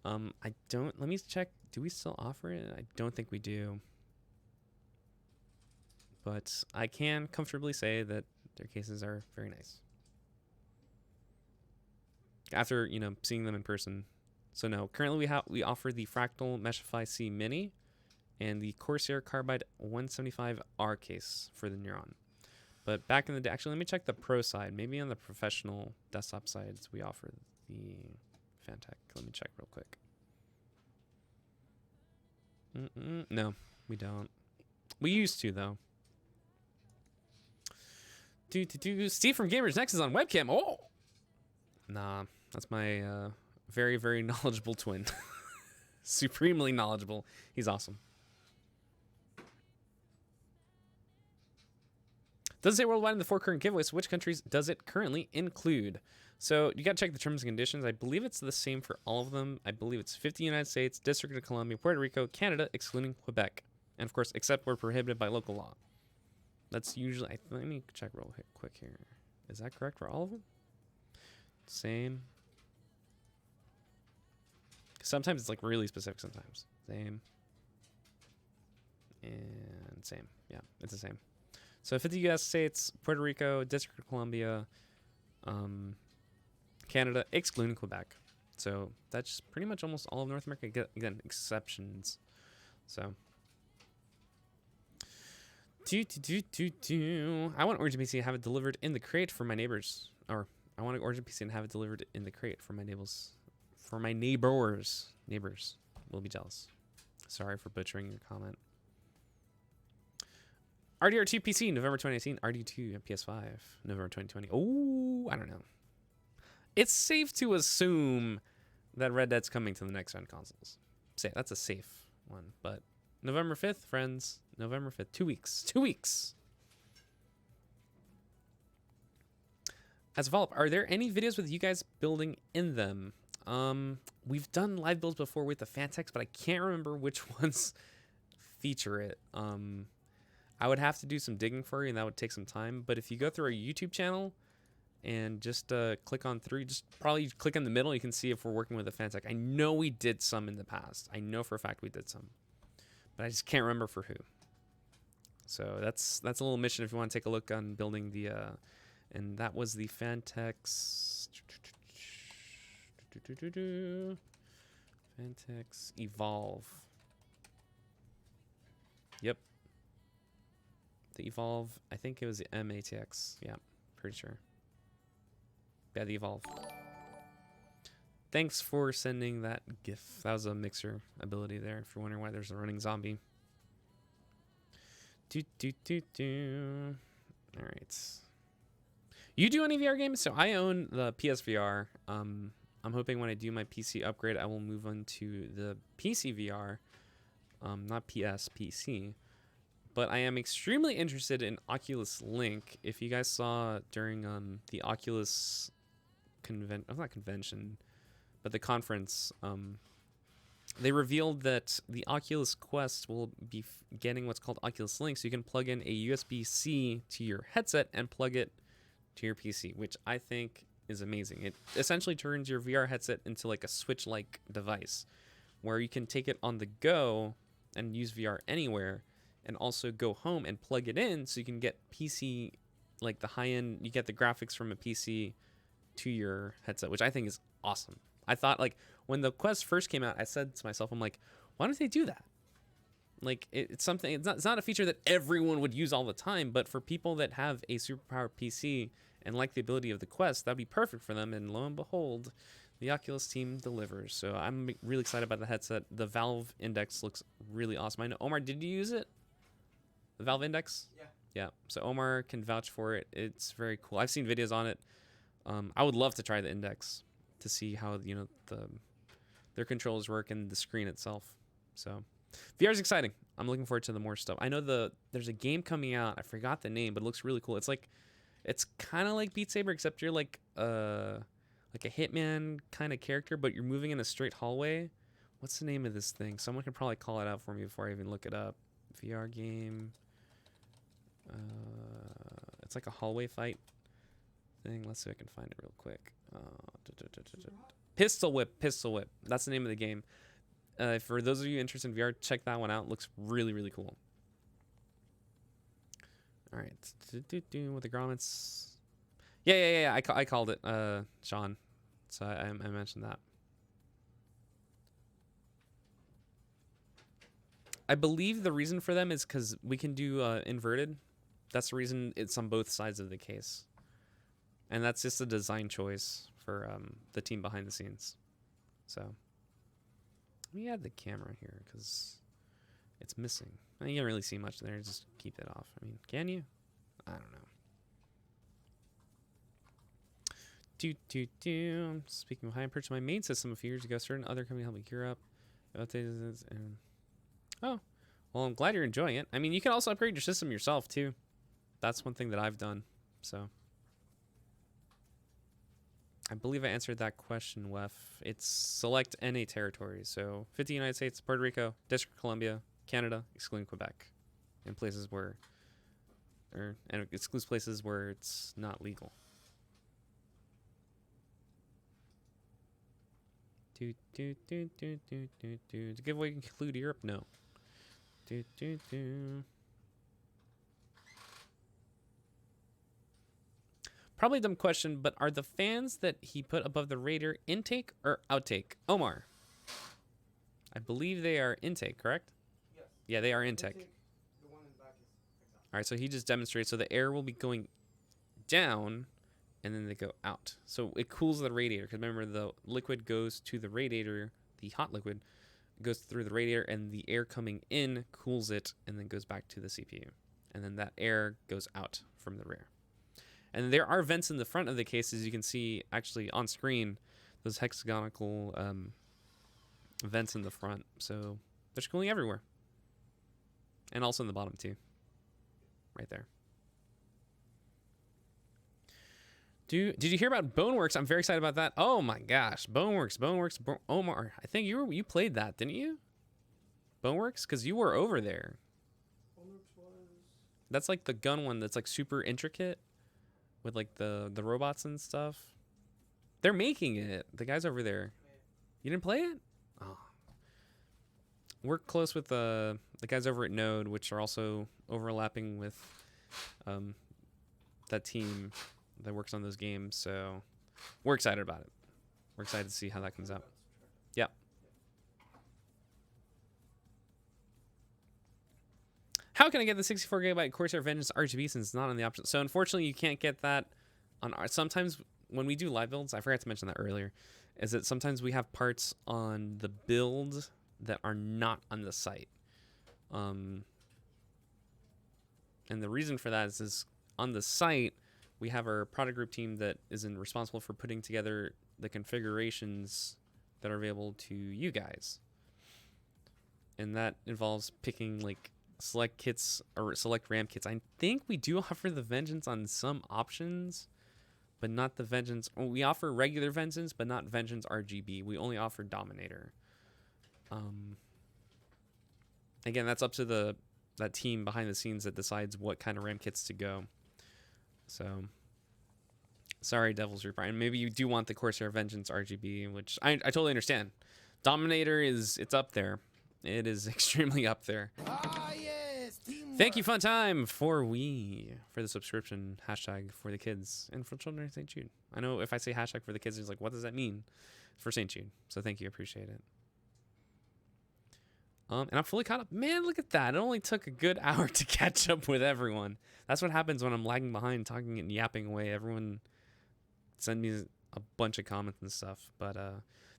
Speaker 1: I don't. Let me check. Do we still offer it? I don't think we do. But I can comfortably say that their cases are very nice. After seeing them in person. So no, currently we offer the Fractal Meshify C Mini and the Corsair Carbide 175R case for the Neuron. But back in the day, actually, let me check the pro side. Maybe on the professional desktop sides, we offer the Fantech. Let me check real quick. No, we don't. We used to, though. Steve from Gamers Next is on webcam. Oh! Nah, that's my very, very knowledgeable twin. Supremely knowledgeable. He's awesome. Doesn't say worldwide in the 4 current giveaways. Which countries does it currently include? So you got to check the terms and conditions. I believe it's the same for all of them. I believe it's 50 United States, District of Columbia, Puerto Rico, Canada, excluding Quebec. And of course, except where prohibited by local law. That's usually, let me check real quick here. Is that correct for all of them? Same. Sometimes it's like really specific sometimes. Same. And same. Yeah, it's the same. So 50 U.S. states, Puerto Rico, District of Columbia, Canada, excluding Quebec. So that's pretty much almost all of North America. Again, exceptions. So. I want Origin PC to have it delivered in the crate for my neighbors. Or I want Origin PC to have it delivered in the crate for my neighbors. For my neighbors. Neighbors will be jealous. Sorry for butchering your comment. RDR2 PC, November 2019. RD2 PS5, November 2020. Oh, I don't know. It's safe to assume that Red Dead's coming to the next gen consoles. Say that's a safe one, but November 5th, friends. November 5th. 2 weeks. 2 weeks. As a follow-up, are there any videos with you guys building in them? We've done live builds before with the Fantex, but I can't remember which ones feature it. I would have to do some digging for you, and that would take some time. But if you go through our YouTube channel and just click on through, just probably click in the middle, you can see if we're working with a Fantex. I know we did some in the past. I know for a fact we did some. But I just can't remember for who. So that's a little mission if you want to take a look on building the And that was the Fantex. Fantex Evolve. Yep. The Evolve, I think it was the M-ATX. Yeah, pretty sure. Yeah, the Evolve. Thanks for sending that GIF. That was a mixer ability there, if you're wondering why there's a running zombie. Alright. You do any VR games? So I own the PSVR. I'm hoping when I do my PC upgrade, I will move on to the PC VR. Not PS, PC. But I am extremely interested in Oculus Link. If you guys saw during the Oculus not convention, but the conference, they revealed that the Oculus Quest will be getting what's called Oculus Link, so you can plug in a USB-C to your headset and plug it to your PC, which I think is amazing. It essentially turns your VR headset into like a Switch-like device, where you can take it on the go and use VR anywhere, and also go home and plug it in so you can get PC, like the high-end, you get the graphics from a PC to your headset, which I think is awesome. I thought, like, when the Quest first came out, I said to myself, I'm like, why don't they do that? Like, it's something, it's not a feature that everyone would use all the time, but for people that have a superpowered PC and like the ability of the Quest, that'd be perfect for them. And lo and behold, the Oculus team delivers. So I'm really excited about the headset. The Valve Index looks really awesome. I know, Omar, did you use it? The Valve Index?
Speaker 2: Yeah.
Speaker 1: Yeah. So Omar can vouch for it. It's very cool. I've seen videos on it. I would love to try the Index to see how, you know, their controls work and the screen itself. So VR is exciting. I'm looking forward to the more stuff. I know there's a game coming out. I forgot the name, but it looks really cool. It's kind of like Beat Saber, except you're like a hitman kind of character, but you're moving in a straight hallway. What's the name of this thing? Someone can probably call it out for me before I even look it up. VR game. It's like a hallway fight thing. Let's see if I can find it real quick. Pistol Whip. That's the name of the game. For those of you interested in VR, check that one out. Looks really, really cool. All right. With the grommets. Yeah. I called it, Sean. So I mentioned that. I believe the reason for them is because we can do inverted. That's the reason it's on both sides of the case. And that's just a design choice for the team behind the scenes. So let me add the camera here because it's missing. You can't really see much there. Just keep it off. I mean, can you? I don't know. Speaking of high, I purchased my main system a few years ago. Certain other company helped me gear up. Oh, well, I'm glad you're enjoying it. I mean, you can also upgrade your system yourself too. That's one thing that I've done. So I believe I answered that question, Wef. It's select NA territories. So 50 United States, Puerto Rico, District of Columbia, Canada, excluding Quebec, and places where, and it excludes places where it's not legal. The giveaway include Europe? No. Probably a dumb question, but are the fans that he put above the radiator intake or outtake? Omar. I believe they are intake, correct?
Speaker 2: Yes.
Speaker 1: Yeah, they are intake.
Speaker 2: The one in the back is exact.
Speaker 1: All right, so he just demonstrated. So the air will be going down, and then they go out. So it cools the radiator. Because remember, the liquid goes to the radiator, the hot liquid goes through the radiator, and the air coming in cools it, and then goes back to the CPU. And then that air goes out from the rear. And there are vents in the front of the case, as you can see actually on screen, those hexagonal vents in the front. So there's cooling everywhere. And also in the bottom too. Right there. Did you hear about Boneworks? I'm very excited about that. Oh my gosh, Boneworks. Omar, I think you played that, didn't you? Boneworks? Because you were over there.
Speaker 2: Boneworks was...
Speaker 1: That's like the gun one that's like super intricate. With like the robots and stuff. They're making it. The guys over there. You didn't play it? Oh. We're close with the guys over at Node, which are also overlapping with that team. that works on those games. So we're excited about it. We're excited to see how that comes out. Yep. How can I get the 64 gigabyte Corsair Vengeance RGB since it's not on the option? So unfortunately, you can't get that on our. Sometimes when we do live builds, I forgot to mention that earlier, is that sometimes we have parts on the build that are not on the site. And the reason for that is on the site, we have our product group team that is responsible for putting together the configurations that are available to you guys. And that involves picking like select kits or select RAM kits. I think we do offer the Vengeance on some options, but not the Vengeance. We offer regular Vengeance, but not Vengeance RGB. We only offer Dominator. Again, that's up to that team behind the scenes that decides what kind of RAM kits to go. So, sorry, Devil's Reaper. And maybe you do want the Corsair Vengeance RGB, which I totally understand. Dominator it's up there. It is extremely up there.
Speaker 3: Ah, yes,
Speaker 1: Thank you, Fun Time, for the subscription hashtag for the kids and for children of St. Jude. I know if I say hashtag for the kids, it's like, what does that mean? For St. Jude. So thank you, appreciate it. And I'm fully caught up. Man, look at that. It only took a good hour to catch up with everyone. That's what happens when I'm lagging behind, talking and yapping away. Everyone send me a bunch of comments and stuff. But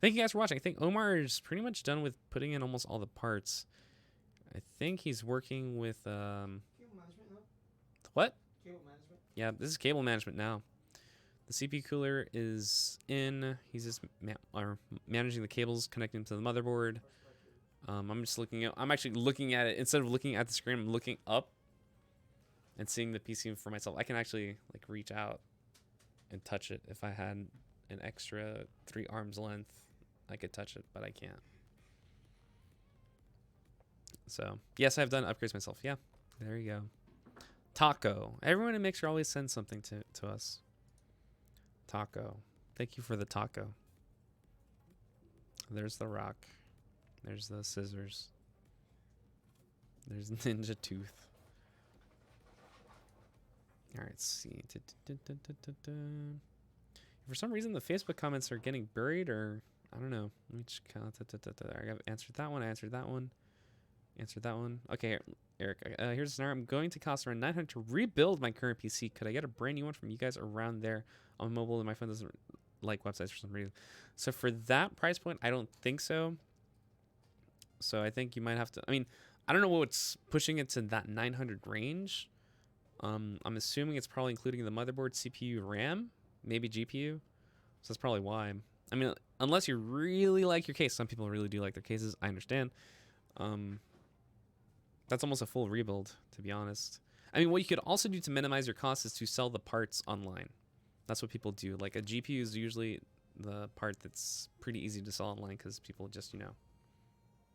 Speaker 1: thank you guys for watching. I think Omar is pretty much done with putting in almost all the parts. I think he's working with
Speaker 2: Cable management now?
Speaker 1: what?
Speaker 2: Cable management?
Speaker 1: Yeah, this is cable management now. The CPU cooler is in. He's just managing the cables connecting to the motherboard. I'm just looking at. I'm actually looking at it instead of looking at the screen. I'm looking up and seeing the PC for myself. I can actually like reach out and touch it. If I had an extra 3 arms length, I could touch it, but I can't. So yes, I've done upgrades myself. Yeah, there you go. Taco. Everyone in Mixer always sends something to us. Taco. Thank you for the taco. There's the rock. There's the scissors. There's Ninja Tooth. All right, let's see. For some reason, the Facebook comments are getting buried, or I don't know. Let me just count. I answered that one. I answered that one. Answered that one. Okay, Eric. Here's a scenario. I'm going to cost around $900 to rebuild my current PC. Could I get a brand new one from you guys around there on mobile? And my phone doesn't like websites for some reason. So for that price point, I don't think so. So I think you might have to. I mean, I don't know what's pushing it to that 900 range. I'm assuming it's probably including the motherboard, CPU, RAM, maybe GPU. So that's probably why. I mean, unless you really like your case. Some people really do like their cases. I understand. That's almost a full rebuild, to be honest. I mean, what you could also do to minimize your costs is to sell the parts online. That's what people do. Like a GPU is usually the part that's pretty easy to sell online because people just,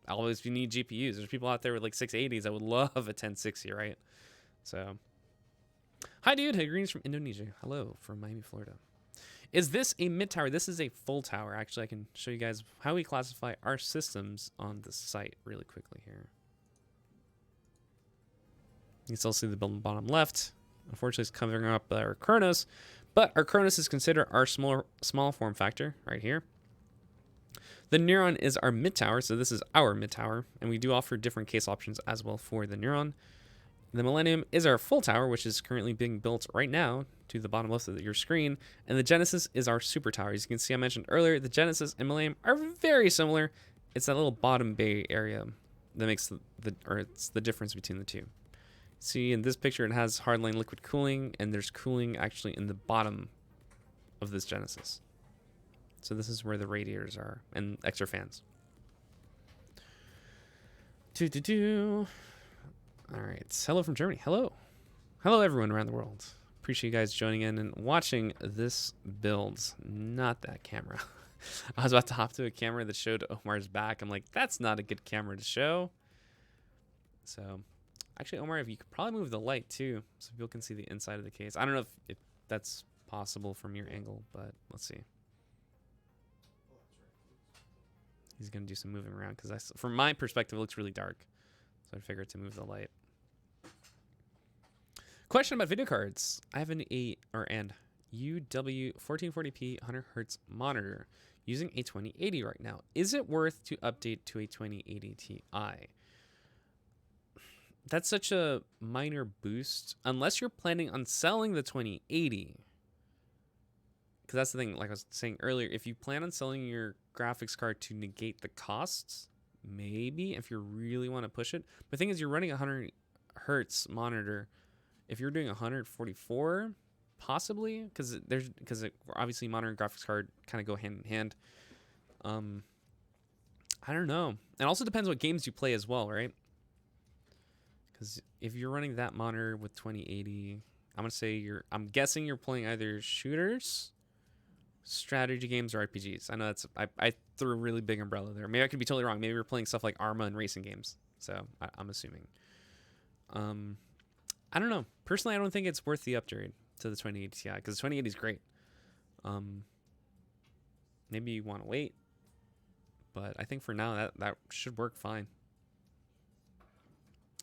Speaker 1: always you need GPUs. There's people out there with like 680s that would love a 1060, right? So, hi, dude. Hey, greetings from Indonesia. Hello from Miami, Florida. Is this a mid tower? This is a full tower. Actually, I can show you guys how we classify our systems on the site really quickly here. You can still see the build on the bottom left. Unfortunately, it's covering up our Kronos, but our Kronos is considered our small form factor right here. The Neuron is our mid tower, so this is our mid tower, and we do offer different case options as well for the Neuron. The Millennium is our full tower, which is currently being built right now to the bottom left of your screen, and the Genesis is our super tower. As you can see, I mentioned earlier, the Genesis and Millennium are very similar. It's that little bottom bay area that makes it's the difference between the two. See, in this picture, it has hardline liquid cooling, and there's cooling actually in the bottom of this Genesis. So this is where the radiators are and extra fans. All right. Hello from Germany. Hello. Hello, everyone around the world. Appreciate you guys joining in and watching this build. Not that camera. I was about to hop to a camera that showed Omar's back. I'm like, that's not a good camera to show. So, actually, Omar, if you could probably move the light too, so people can see the inside of the case. I don't know if that's possible from your angle, but let's see. He's going to do some moving around because from my perspective, it looks really dark. So I figured to move the light. Question about video cards. I have UW 1440p 100 hertz monitor using a 2080 right now. Is it worth to update to a 2080 Ti? That's such a minor boost unless you're planning on selling the 2080. Because that's the thing, like I was saying earlier, if you plan on selling your graphics card to negate the costs, maybe if you really want to push it. But the thing is, you're running a 100 hertz monitor. If you're doing 144, possibly, because obviously modern graphics card kind of go hand in hand. I don't know. It also depends what games you play as well, right? Because if you're running that monitor with 2080, I'm guessing you're playing either shooters, strategy games, or RPGs. I know I threw a really big umbrella there. Maybe I could be totally wrong. Maybe you're playing stuff like Arma and racing games. So I'm assuming. I don't know. Personally, I don't think it's worth the upgrade to the 2080 Ti because the 2080 is great. Maybe you want to wait, but I think for now that should work fine.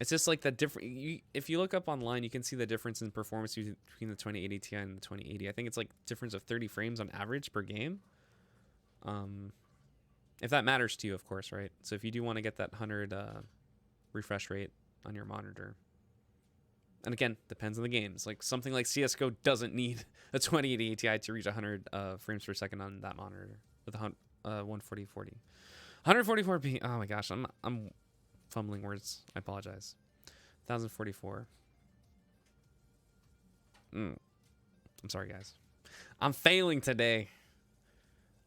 Speaker 1: It's just like that different. If you look up online, you can see the difference in performance between the 2080 Ti and the 2080. I think it's like difference of 30 frames on average per game. If that matters to you, of course, right? So if you do want to get that 100 refresh rate on your monitor, and again, depends on the games. Like something like CS:GO doesn't need a 2080 Ti to reach 100 frames per second on that monitor with a 144p. Oh my gosh, I'm fumbling words. I apologize. 1044. I'm sorry, guys. I'm failing today.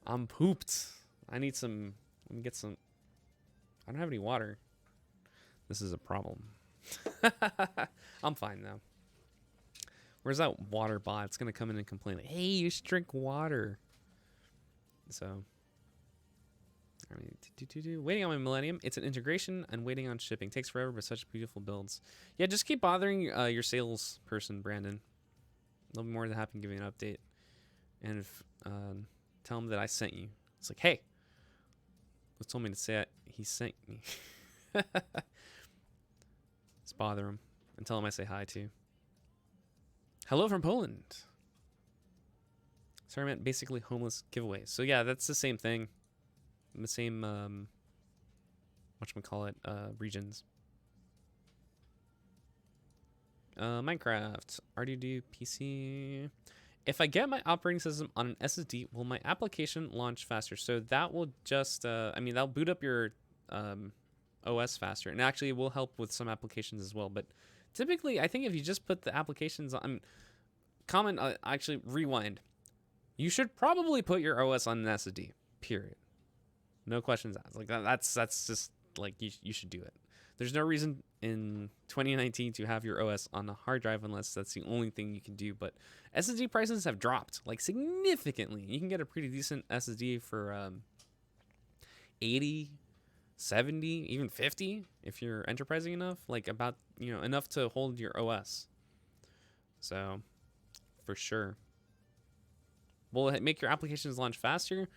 Speaker 1: I'm pooped. I need some. Let me get some. I don't have any water. This is a problem. I'm fine though. Where's that water bot? It's gonna come in and complain like, "Hey, you should drink water." So, waiting on my Millennium. It's an integration and waiting on shipping. Takes forever, but such beautiful builds. Yeah, just keep bothering your sales person, Brandon. They'll be more than happy giving an update, and tell them that I sent you. It's like, hey, he told me to say it. He sent me. Just bother him and tell him I say hi too. Hello from Poland. Sorry, I meant basically homeless giveaways. So yeah, that's the same thing. The same whatchamacallit, regions. Minecraft, RDD, PC. If I get my operating system on an SSD, will my application launch faster? So that will just, that'll boot up your OS faster, and actually it will help with some applications as well. But typically, I think if you just put the applications on, actually rewind. You should probably put your OS on an SSD. Period. No questions asked. Like that's just like you should do it. There's no reason in 2019 to have your OS on a hard drive unless that's the only thing you can do. But SSD prices have dropped like significantly. You can get a pretty decent SSD for 80, 70, even 50 if you're enterprising enough, like about, enough to hold your OS. So for sure. Will it make your applications launch faster?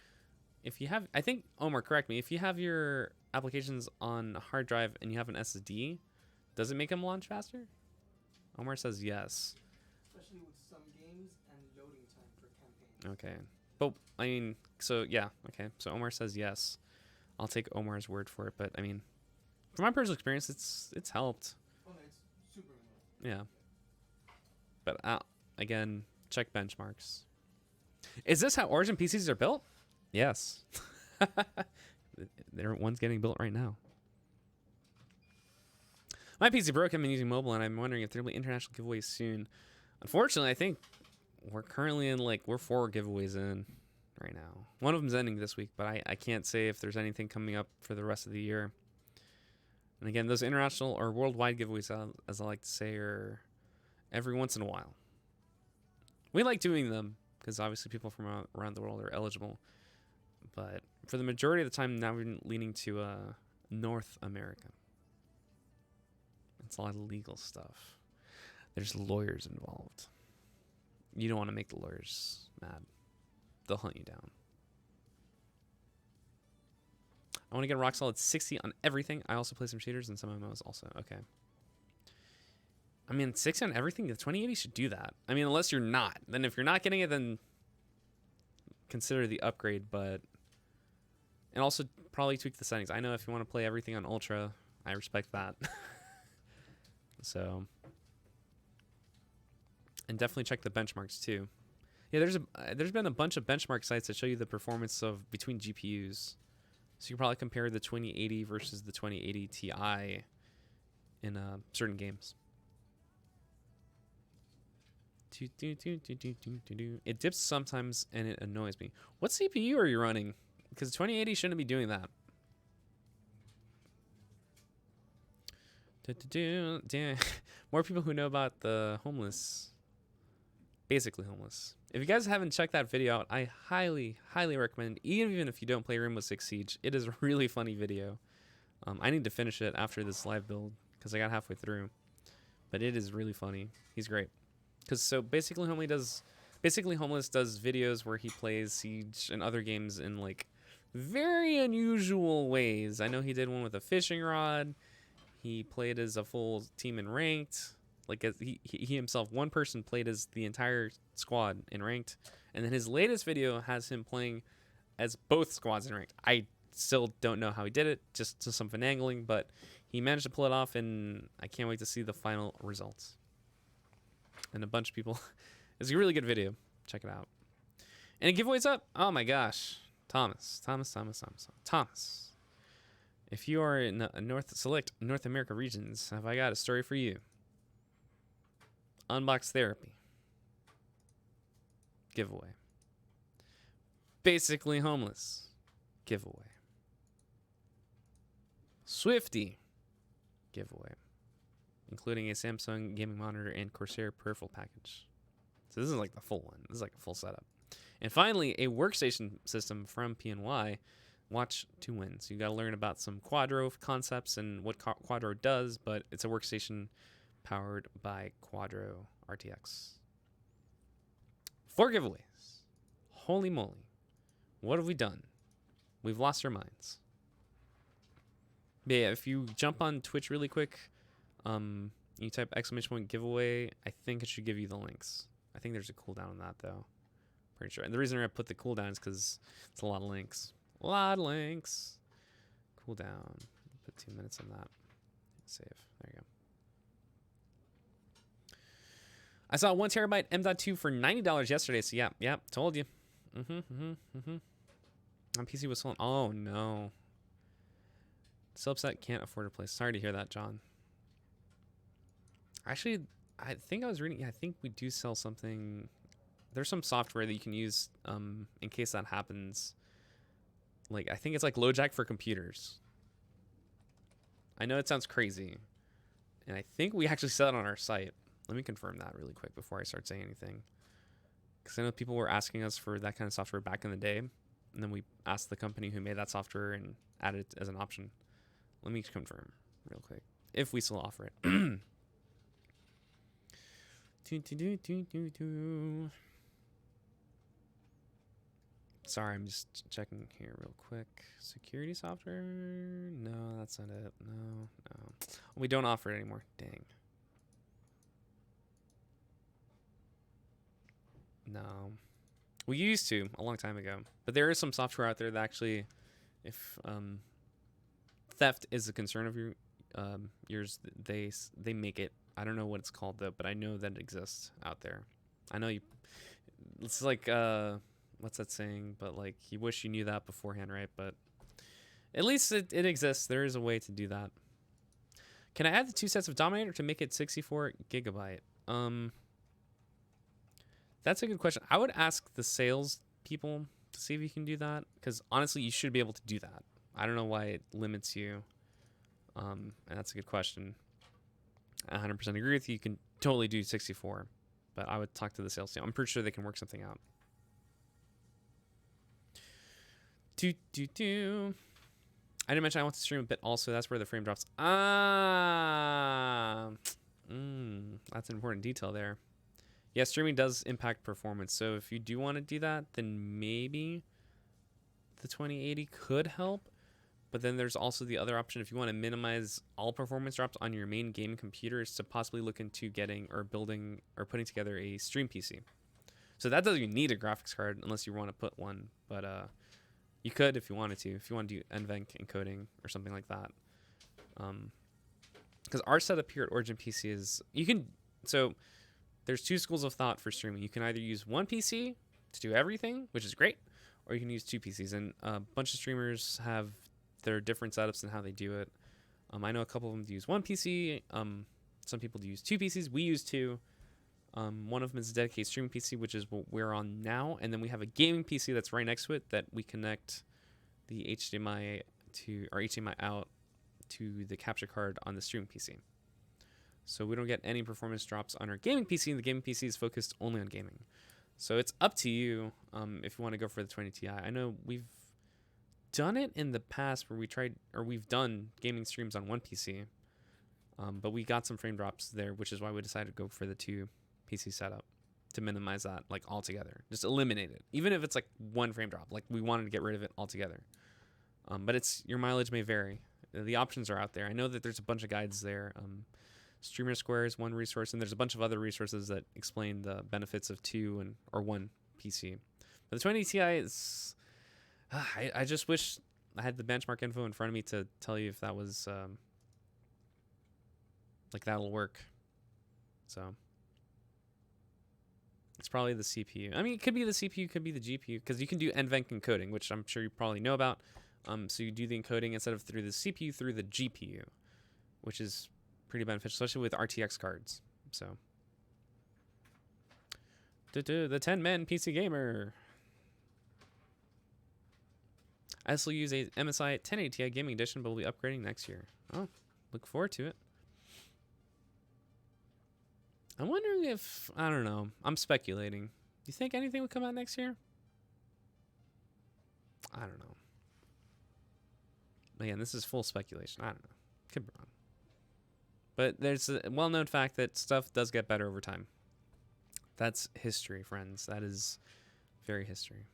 Speaker 1: If you have, I think, Omar, correct me. If you have your applications on a hard drive and you have an SSD, does it make them launch faster? Omar says yes.
Speaker 2: Especially with some games and loading time for campaigns.
Speaker 1: Okay. But, I mean, so, yeah. Okay. So Omar says yes. I'll take Omar's word for it. But, I mean, from my personal experience, it's helped.
Speaker 2: Oh, no, it's super annoying.
Speaker 1: Yeah. But, again, check benchmarks. Is this how Origin PCs are built? Yes. One's getting built right now. My PC broke. I've been using mobile, and I'm wondering if there'll be international giveaways soon. Unfortunately, I think we're currently in, we're 4 giveaways in right now. One of them's ending this week, but I can't say if there's anything coming up for the rest of the year. And again, those international or worldwide giveaways, as I like to say, are every once in a while. We like doing them because obviously people from around the world are eligible. But for the majority of the time, now we're leaning to North America. It's a lot of legal stuff. There's lawyers involved. You don't want to make the lawyers mad. They'll hunt you down. I want to get a rock solid 60 on everything. I also play some shooters and some MMOs also. Okay. I mean, 60 on everything, the 2080 should do that. I mean, unless you're not. Then if you're not getting it, then consider the upgrade, but... And also probably tweak the settings. I know if you want to play everything on Ultra, I respect that. So... And definitely check the benchmarks too. Yeah, there's been a bunch of benchmark sites that show you the performance of between GPUs. So you can probably compare the 2080 versus the 2080 Ti in certain games. It dips sometimes and it annoys me. What CPU are you running? Because 2080 shouldn't be doing that. Damn. More people who know about the homeless. Basically homeless. If you guys haven't checked that video out, I highly, highly recommend, even if you don't play Rainbow Six Siege. It is a really funny video. I need to finish it after this live build because I got halfway through. But it is really funny. He's great. Because so basically homeless does videos where he plays Siege and other games in like very unusual ways. I know he did one with a fishing rod. He played as a full team in ranked. Like as he himself, one person played as the entire squad in ranked, and then his latest video has him playing as both squads in ranked. I still don't know how he did it, just to some finagling, but he managed to pull it off, and I can't wait to see the final results. And a bunch of people, it's a really good video. Check it out. And a giveaway's up. Oh my gosh, Thomas. If you are in select North America regions, have I got a story for you? Unbox Therapy giveaway. Basically Homeless giveaway. Swifty giveaway, including a Samsung gaming monitor and Corsair peripheral package. So this is like the full one. This is like a full setup. And finally, a workstation system from PNY. Watch to win. So you got to learn about some Quadro concepts and what Quadro does, but it's a workstation powered by Quadro RTX. 4 giveaways. Holy moly. What have we done? We've lost our minds. But yeah, if you jump on Twitch really quick, you type !giveaway, I think it should give you the links. I think there's a cooldown on that though. Pretty sure. And the reason I put the cooldown is because it's a lot of links. A lot of links. Cooldown. Put 2 minutes on that. Save. There you go. I saw 1 terabyte M.2 for $90 yesterday. So yeah, told you. My PC was sold. Oh no. So upset, can't afford a place. Sorry to hear that, John. Actually, I think I was reading. Yeah, I think we do sell something. There's some software that you can use in case that happens. Like I think it's like LoJack for computers. I know it sounds crazy, and I think we actually sell it on our site. Let me confirm that really quick before I start saying anything. Because I know people were asking us for that kind of software back in the day. And then we asked the company who made that software and added it as an option. Let me confirm real quick. If we still offer it. Sorry, I'm just checking here real quick. Security software? No, that's not it. No. We don't offer it anymore. Dang. No. We used to a long time ago. But there is some software out there that actually, if theft is a concern of yours, they make it. I don't know what it's called though, but I know that it exists out there. I know it's like what's that saying? But like you wish you knew that beforehand, right? But at least it exists. There is a way to do that. Can I add the 2 sets of Dominator to make it 64 gigabyte? That's a good question. I would ask the sales people to see if you can do that, because honestly, you should be able to do that. I don't know why it limits you. And that's a good question. I 100% agree with you. You can totally do 64, but I would talk to the sales team. I'm pretty sure they can work something out. I didn't mention I want to stream a bit also. That's where the frame drops. That's an important detail there. Yeah, streaming does impact performance. So if you do want to do that, then maybe the 2080 could help. But then there's also the other option if you want to minimize all performance drops on your main game computer is to possibly look into getting or building or putting together a stream PC. So that doesn't even need a graphics card unless you want to put one, but you could if you wanted to, if you want to do NVENC encoding or something like that. Because our setup here at Origin PC is so there's two schools of thought for streaming. You can either use one PC to do everything, which is great, or you can use two PCs. And a bunch of streamers have their different setups and how they do it. I know a couple of them use one PC. Some people do use two PCs. We use two. One of them is a dedicated streaming PC, which is what we're on now. And then we have a gaming PC that's right next to it that we connect the HDMI out to the capture card on the streaming PC. So we don't get any performance drops on our gaming PC, and the gaming PC is focused only on gaming. So it's up to you if you want to go for the 20 Ti. I know we've done it in the past where we've done gaming streams on one PC, but we got some frame drops there, which is why we decided to go for the two PC setup to minimize that like altogether. Just eliminate it, even if it's like one frame drop. Like we wanted to get rid of it altogether. But your mileage may vary. The options are out there. I know that there's a bunch of guides there. Streamer Square is one resource, and there's a bunch of other resources that explain the benefits of two or one PC. But the 20 Ti is. I just wish I had the benchmark info in front of me to tell you if that was like that'll work. So it's probably the CPU. I mean, it could be the CPU, could be the GPU, because you can do NVENC encoding, which I'm sure you probably know about. So you do the encoding instead of through the CPU, through the GPU, which is pretty beneficial, especially with RTX cards. So the 10-man PC gamer. I still use a MSI 1080 Ti Gaming Edition, but we'll be upgrading next year. Oh, look forward to it. I'm wondering if, I don't know, I'm speculating. Do you think anything would come out next year? I don't know. Again, this is full speculation. I don't know. Could be wrong. But there's a well-known fact that stuff does get better over time. That's history, friends. That is very history.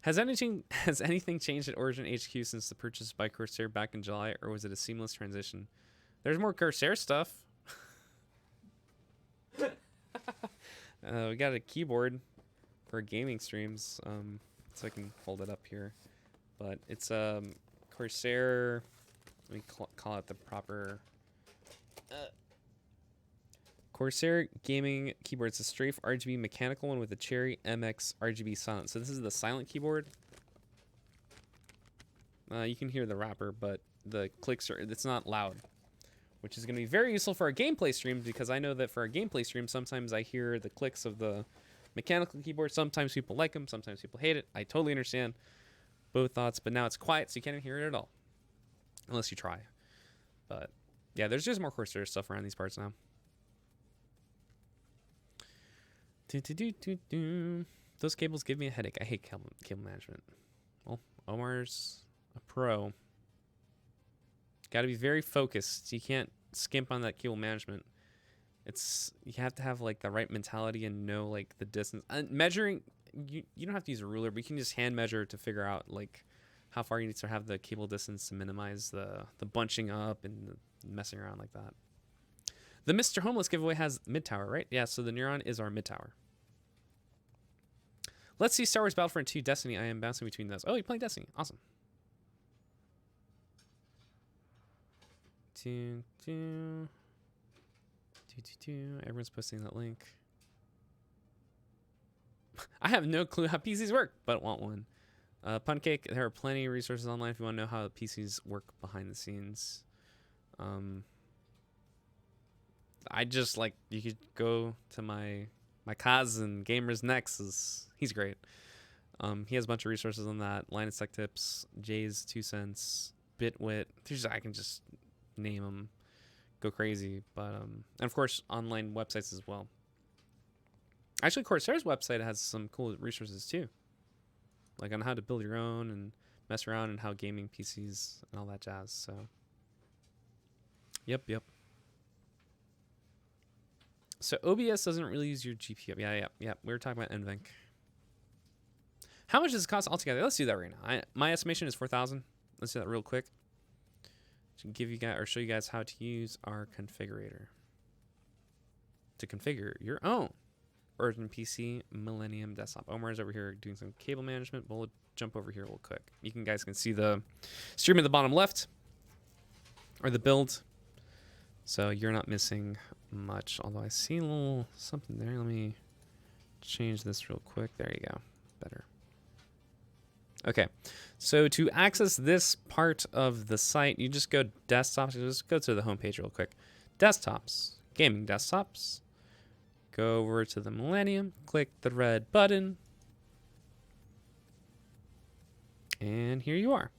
Speaker 1: Has anything changed at Origin HQ since the purchase by Corsair back in July, or was it a seamless transition? There's more Corsair stuff. We got a keyboard for gaming streams, so I can hold it up here. But it's Corsair. Let me call it the proper Corsair gaming keyboard. It's a strafe RGB mechanical one with a Cherry MX RGB silent. So this is the silent keyboard. You can hear the wrapper, but the clicks it's not loud, which is going to be very useful for our gameplay streams, because I know that for our gameplay streams, sometimes I hear the clicks of the mechanical keyboard. Sometimes people like them, sometimes people hate it. I totally understand both thoughts, but now it's quiet, so you can't even hear it at all. Unless you try. But yeah, there's just more Corsair stuff around these parts now. Those cables give me a headache. I hate cable management. Well, Omar's a pro. Got to be very focused. You can't skimp on that cable management. You have to have like the right mentality and know like the distance. Measuring, you don't have to use a ruler, but you can just hand measure to figure out like how far you need to have the cable distance to minimize the bunching up and the messing around like that. The Mr. Homeless giveaway has mid tower, right? Yeah, so the Neuron is our mid tower. Let's see Star Wars Battlefront 2 Destiny. I am bouncing between those. Oh, you're playing Destiny. Awesome. Everyone's posting that link. I have no clue how PCs work, but want one. Puncake, there are plenty of resources online if you want to know how PCs work behind the scenes. I just like, you could go to my cousin Gamers Next. He's great. He has a bunch of resources on that. Linus Tech Tips, Jay's 2 cents, Bitwit. I can just name them, go crazy. But and of course online websites as well. Actually, Corsair's website has some cool resources too, like on how to build your own and mess around and how gaming PCs and all that jazz. So yep. So OBS doesn't really use your GPU. Yeah. We were talking about NVENC. How much does it cost altogether? Let's do that right now. My estimation is 4,000. Let's do that real quick. To give you guys or show you guys how to use our configurator to configure your own Origin PC Millennium desktop. Omar's over here doing some cable management. We'll jump over here real quick. You guys can see the stream at the bottom left or the build. So you're not missing much. Although I see a little something there. Let me change this real quick. There you go. Better. Okay, so to access this part of the site, you just go desktops. You just go to the home page real quick. Desktops, gaming desktops. Go over to the Millennium, click the red button, and here you are.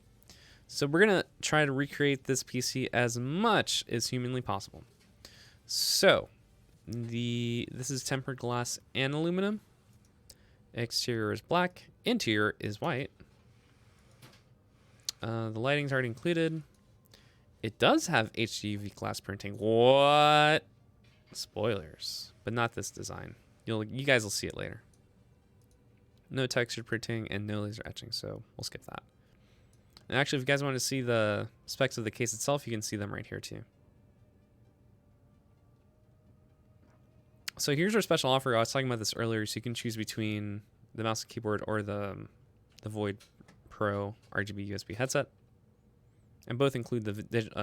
Speaker 1: So we're gonna try to recreate this PC as much as humanly possible. So this is tempered glass and aluminum. Exterior is black, interior is white. The lighting's already included. It does have HDUV glass printing. What? Spoilers, but not this design. You guys will see it later. No textured printing and no laser etching, so we'll skip that. And actually, if you guys want to see the specs of the case itself, you can see them right here too. So here's our special offer. I was talking about this earlier, so you can choose between the mouse and keyboard or the Void Pro RGB USB headset. And both include the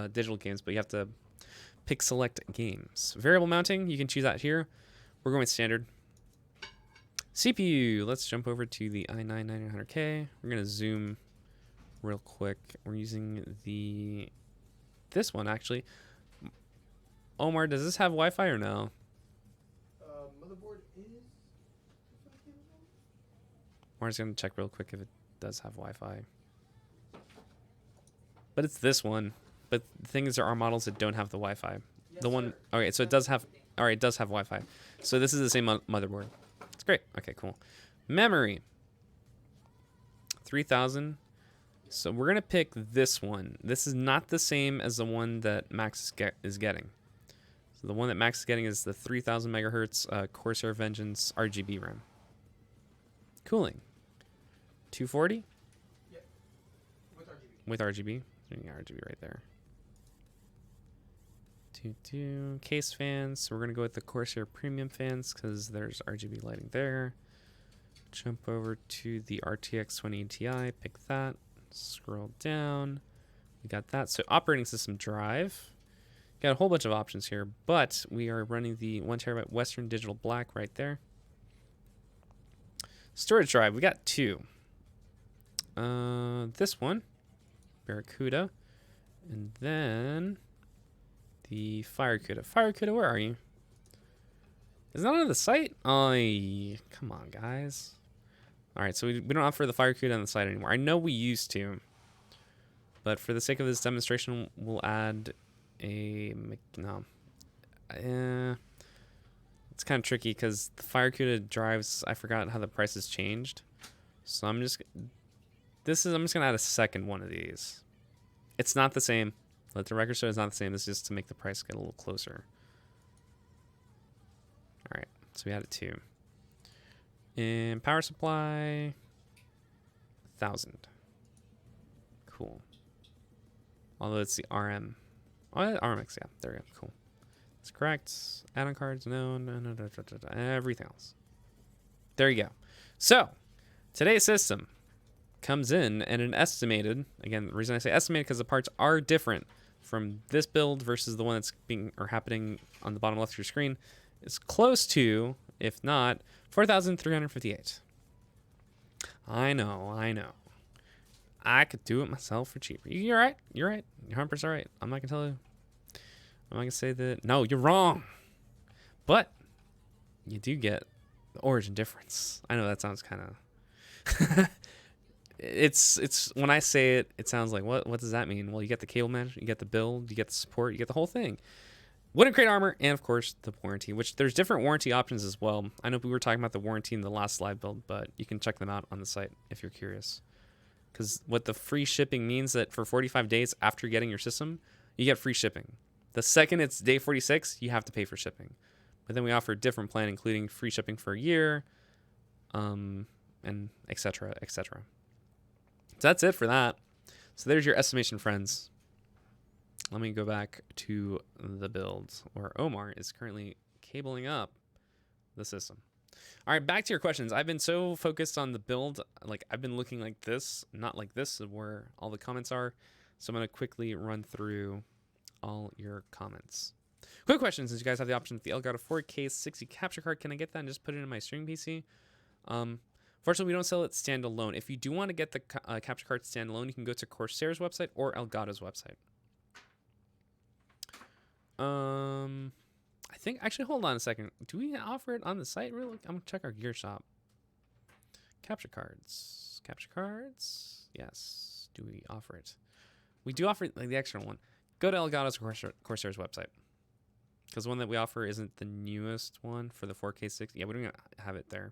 Speaker 1: digital games, but you have to pick select games. Variable mounting, you can choose that here. We're going with standard. CPU, let's jump over to the i9-9900K. We're going to zoom real quick. We're using this one actually. Omar, does this have Wi-Fi or no?
Speaker 2: Motherboard is.
Speaker 1: Omar's going to check real quick if it does have Wi-Fi. But it's this one. But the thing is, there are models that don't have the Wi-Fi. Yes, the one, okay, so it does have, all right, it does have Wi-Fi. So this is the same motherboard. It's great. Okay, cool. Memory, 3000. So we're gonna pick this one. This is not the same as the one that Max is getting. So the one that Max is getting is the 3000 megahertz Corsair Vengeance RGB RAM. Cooling, 240.
Speaker 2: Yep. With RGB.
Speaker 1: With RGB. Yeah, RGB right there. Case fans. So we're gonna go with the Corsair Premium fans because there's RGB lighting there. Jump over to the RTX 2080 Ti. Pick that. Scroll down. We got that. So operating system drive. Got a whole bunch of options here, but we are running the 1TB Western Digital Black right there. Storage drive. We got two. This one. Barracuda, and then the Firecuda. Firecuda, where are you? Is that on the site? Oh, come on, guys. All right, so we don't offer the Firecuda on the site anymore. I know we used to, but for the sake of this demonstration, we'll add a no. It's kind of tricky because the Firecuda drives. I forgot how the prices changed, so I'm just gonna add a second one of these. It's not the same. Let the record show it's not the same. This is just to make the price get a little closer. All right, so we added two. And power supply, 1000. Cool. Although it's the RM. Oh, RMX, yeah, there we go. Cool. That's correct. Add-on cards, no, everything else. There you go. So today's system comes in and an estimated, again, the reason I say estimated because the parts are different from this build versus the one that's happening on the bottom left of your screen, is close to, if not, 4,358. I know. I could do it myself for cheaper. You're right. You're 100% right. I'm not gonna tell you. I'm not gonna say that. No, you're wrong. But you do get the origin difference. I know that sounds kind of. It's when I say it, it sounds like what does that mean? Well, you get the cable management, you get the build, you get the support, you get the whole thing. Wooden crate armor, and of course the warranty, which there's different warranty options as well. I know we were talking about the warranty in the last live build, but you can check them out on the site if you're curious. Because what the free shipping means that for 45 days after getting your system, you get free shipping. The second it's day 46, you have to pay for shipping. But then we offer a different plan, including free shipping for a year, and and etc. etc. So that's it for that. So there's your estimation, friends. Let me go back to the build where Omar is currently cabling up the system. All right, back to your questions. I've been so focused on the build, like I've been looking like this, not like this, where all the comments are. So I'm going to quickly run through all your comments. Quick question, since you guys have the option with the Elgato 4K 60 capture card, can I get that and just put it in my streaming PC? Fortunately, we don't sell it standalone. If you do want to get the capture card standalone, you can go to Corsair's website or Elgato's website. I think, actually, hold on a second. Do we offer it on the site? Really? I'm going to check our gear shop. Capture cards. Capture cards. Yes. Do we offer it? We do offer like the extra one. Go to Elgato's Corsair's website. Because the one that we offer isn't the newest one for the 4K 60. Yeah, we don't have it there.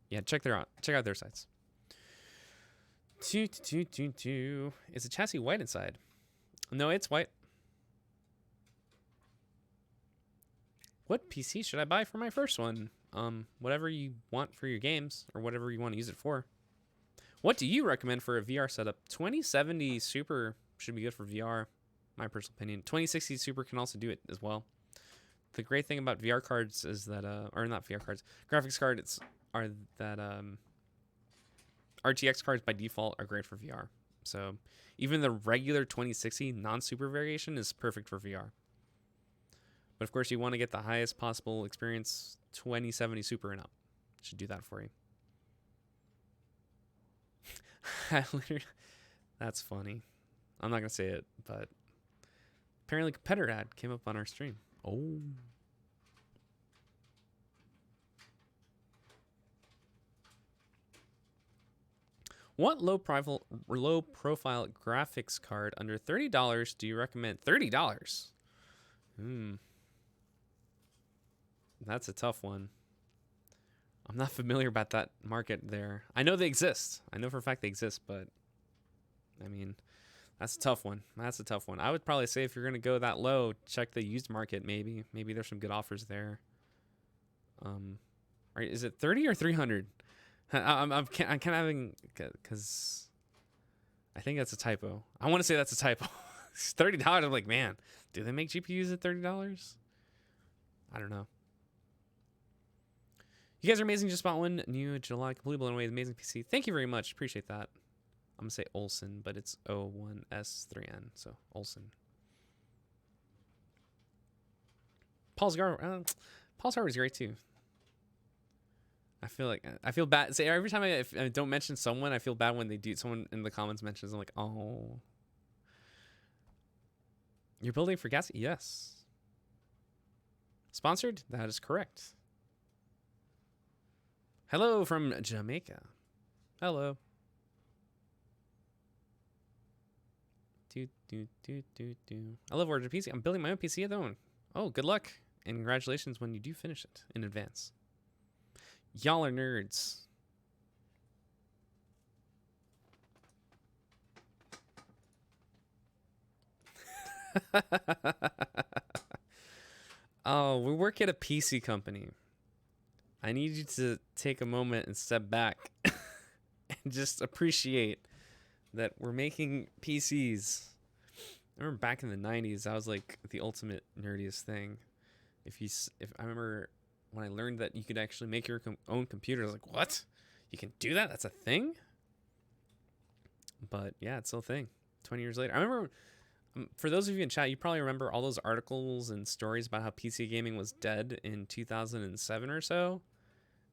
Speaker 1: Yeah, check out their sites. Is the chassis white inside? No, it's white. What PC should I buy for my first one? Whatever you want for your games or whatever you want to use it for. What do you recommend for a VR setup? 2070 Super should be good for VR, my personal opinion. 2060 Super can also do it as well. The great thing about VR cards is that, or not VR cards, graphics cards are that RTX cards by default are great for VR. So even the regular 2060 non-super variation is perfect for VR. But of course, you want to get the highest possible experience, 2070 Super and up. Should do that for you. That's funny. I'm not going to say it, but apparently a competitor ad came up on our stream. Oh. What low profile graphics card under $30 do you recommend? $30? That's a tough one. I'm not familiar about that market there. I know they exist. I know for a fact they exist, but I mean, that's a tough one. That's a tough one. I would probably say if you're going to go that low, check the used market maybe. Maybe there's some good offers there. Is it 30 or 300? I'm kind of having, because I think that's a typo. I want to say that's a typo. It's $30. I'm like, man, do they make GPUs at $30? I don't know. You guys are amazing. Just bought one new July. Completely blown away. Amazing PC. Thank you very much. Appreciate that. I'm going to say Olsen, but it's O1S3N. So Olsen. Paul's hardware is great too. I feel bad. Say every time I don't mention someone, I feel bad when they do. Someone in the comments mentions. I'm like, oh. You're building for Gassy? Yes. Sponsored? That is correct. Hello from Jamaica. Hello. I love Origin PC. I'm building my own PC at the moment. Oh, good luck. And congratulations when you do finish it in advance. Y'all are nerds. Oh, we work at a PC company. I need you to take a moment and step back and just appreciate that we're making PCs. I remember back in the 90s, that was like the ultimate nerdiest thing. If I remember when I learned that you could actually make your own computer, I was like, what? You can do that? That's a thing? But yeah, it's still a thing. 20 years later. I remember, for those of you in chat, you probably remember all those articles and stories about how PC gaming was dead in 2007 or so.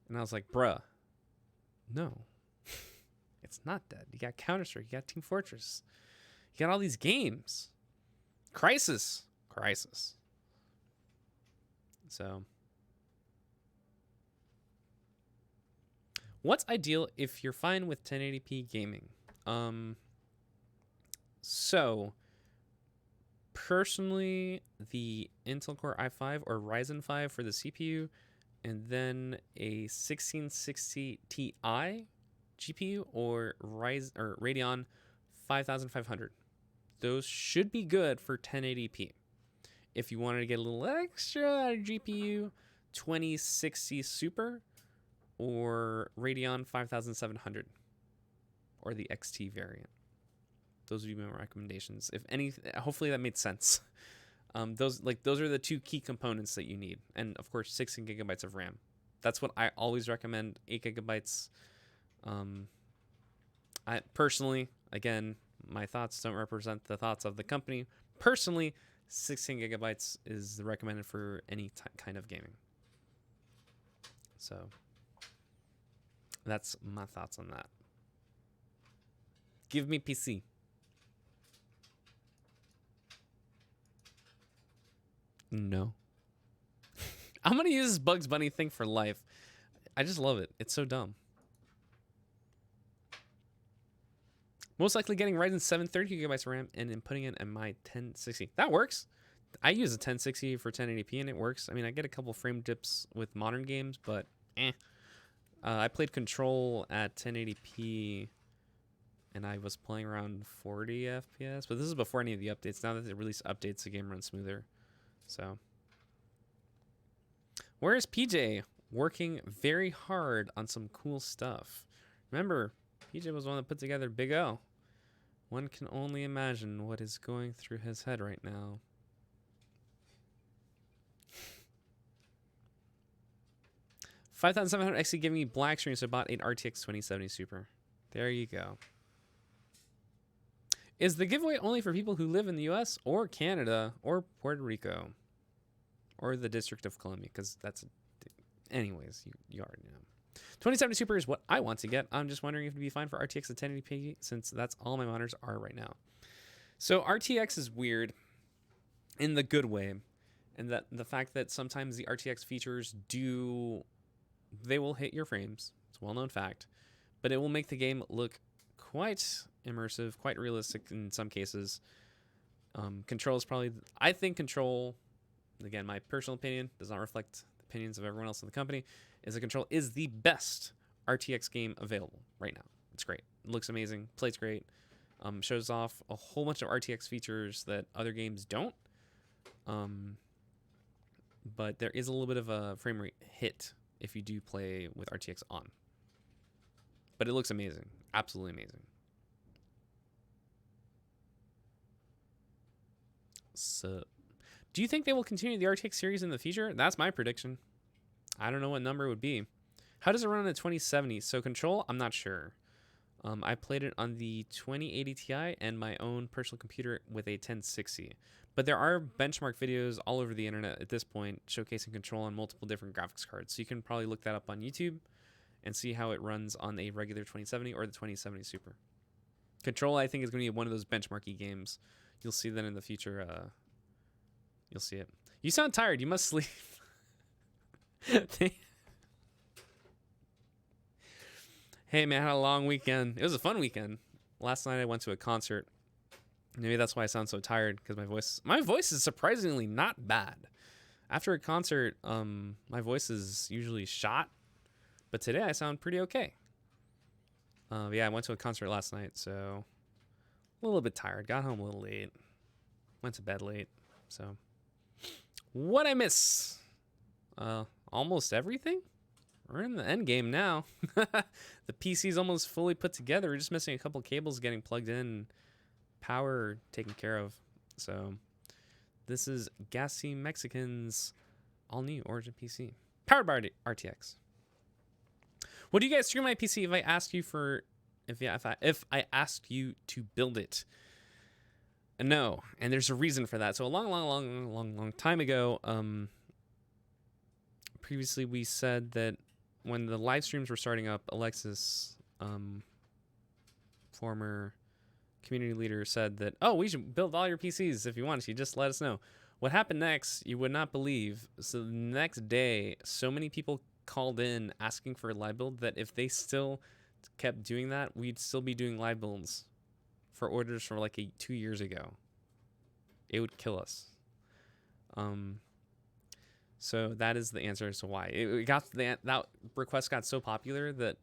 Speaker 1: And I was like, bruh, no, it's not dead. You got Counter-Strike, you got Team Fortress, you got all these games. Crisis. So, what's ideal if you're fine with 1080p gaming? So, personally, the Intel Core i5 or Ryzen 5 for the CPU, and then a 1660 Ti GPU or Radeon 5500. Those should be good for 1080p. If you wanted to get a little extra out of GPU, 2060 Super or Radeon 5700 or the XT variant. Those would be my recommendations. If any, hopefully that made sense. Those are the two key components that you need, and of course 16 gigabytes of RAM. That's what I always recommend. 8 gigabytes. I personally, again, my thoughts don't represent the thoughts of the company. Personally, 16 gigabytes is recommended for any kind of gaming. So that's my thoughts on that. Give me PC. No. I'm going to use this Bugs Bunny thing for life. I just love it. It's so dumb. Most likely getting Ryzen 7 30 gigabytes of RAM and then putting it in my 1060. That works. I use a 1060 for 1080p and it works. I mean, I get a couple frame dips with modern games, but I played Control at 1080p and I was playing around 40 FPS, but this is before any of the updates. Now that they release updates, the game runs smoother. So, where is PJ? Working very hard on some cool stuff. Remember, PJ was the one that put together Big O. One can only imagine what is going through his head right now. $5,700 XC giving me black screen, so I bought an RTX 2070 Super. There you go. Is the giveaway only for people who live in the US or Canada or Puerto Rico or the District of Columbia? Because that's, anyways, you already know. 2070 Super is what I want to get. I'm just wondering if it'd be fine for RTX at 1080p since that's all my monitors are right now. So RTX is weird in the good way, and that the fact that sometimes the RTX features they will hit your frames. It's a well-known fact, but it will make the game look quite immersive, quite realistic in some cases. Control is probably, I think Control, again, my personal opinion, does not reflect the opinions of everyone else in the company, is that Control is the best RTX game available right now. It's great. It looks amazing. Plays great. Shows off a whole bunch of RTX features that other games don't. But there is a little bit of a frame rate hit if you do play with RTX on. But it looks amazing. Absolutely amazing. So, do you think they will continue the RTX series in the future? That's my prediction. I don't know what number it would be. How does it run on a 2070? So Control, I'm not sure. I played it on the 2080 Ti and my own personal computer with a 1060. But there are benchmark videos all over the internet at this point showcasing Control on multiple different graphics cards. So you can probably look that up on YouTube and see how it runs on a regular 2070 or the 2070 Super. Control, I think, is going to be one of those benchmarky games. You'll see that in the future. You'll see it. You sound tired. You must sleep. Hey, man, I had a long weekend. It was a fun weekend. Last night I went to a concert. Maybe that's why I sound so tired, because my voice is surprisingly not bad. After a concert, my voice is usually shot, but today I sound pretty okay. Yeah, I went to a concert last night, so a little bit tired. Got home a little late. Went to bed late. So, what'd I miss? Almost everything? We're in the end game now. The PC's almost fully put together. We're just missing a couple cables getting plugged in, power taken care of. So this is Gassy Mexican's all-new Origin PC, powered by RTX. Would you guys stream my PC if I asked you if I asked you to build it? No, and there's a reason for that. So a long time ago, previously we said that when the live streams were starting up, Alexis, former community leader, said that, oh, we should build all your PCs if you want to. Just let us know. What happened next, you would not believe. So the next day, so many people called in asking for a live build that if they still kept doing that, we'd still be doing live builds for orders from like 2 years ago. It would kill us. So that is the answer as to why that request got so popular that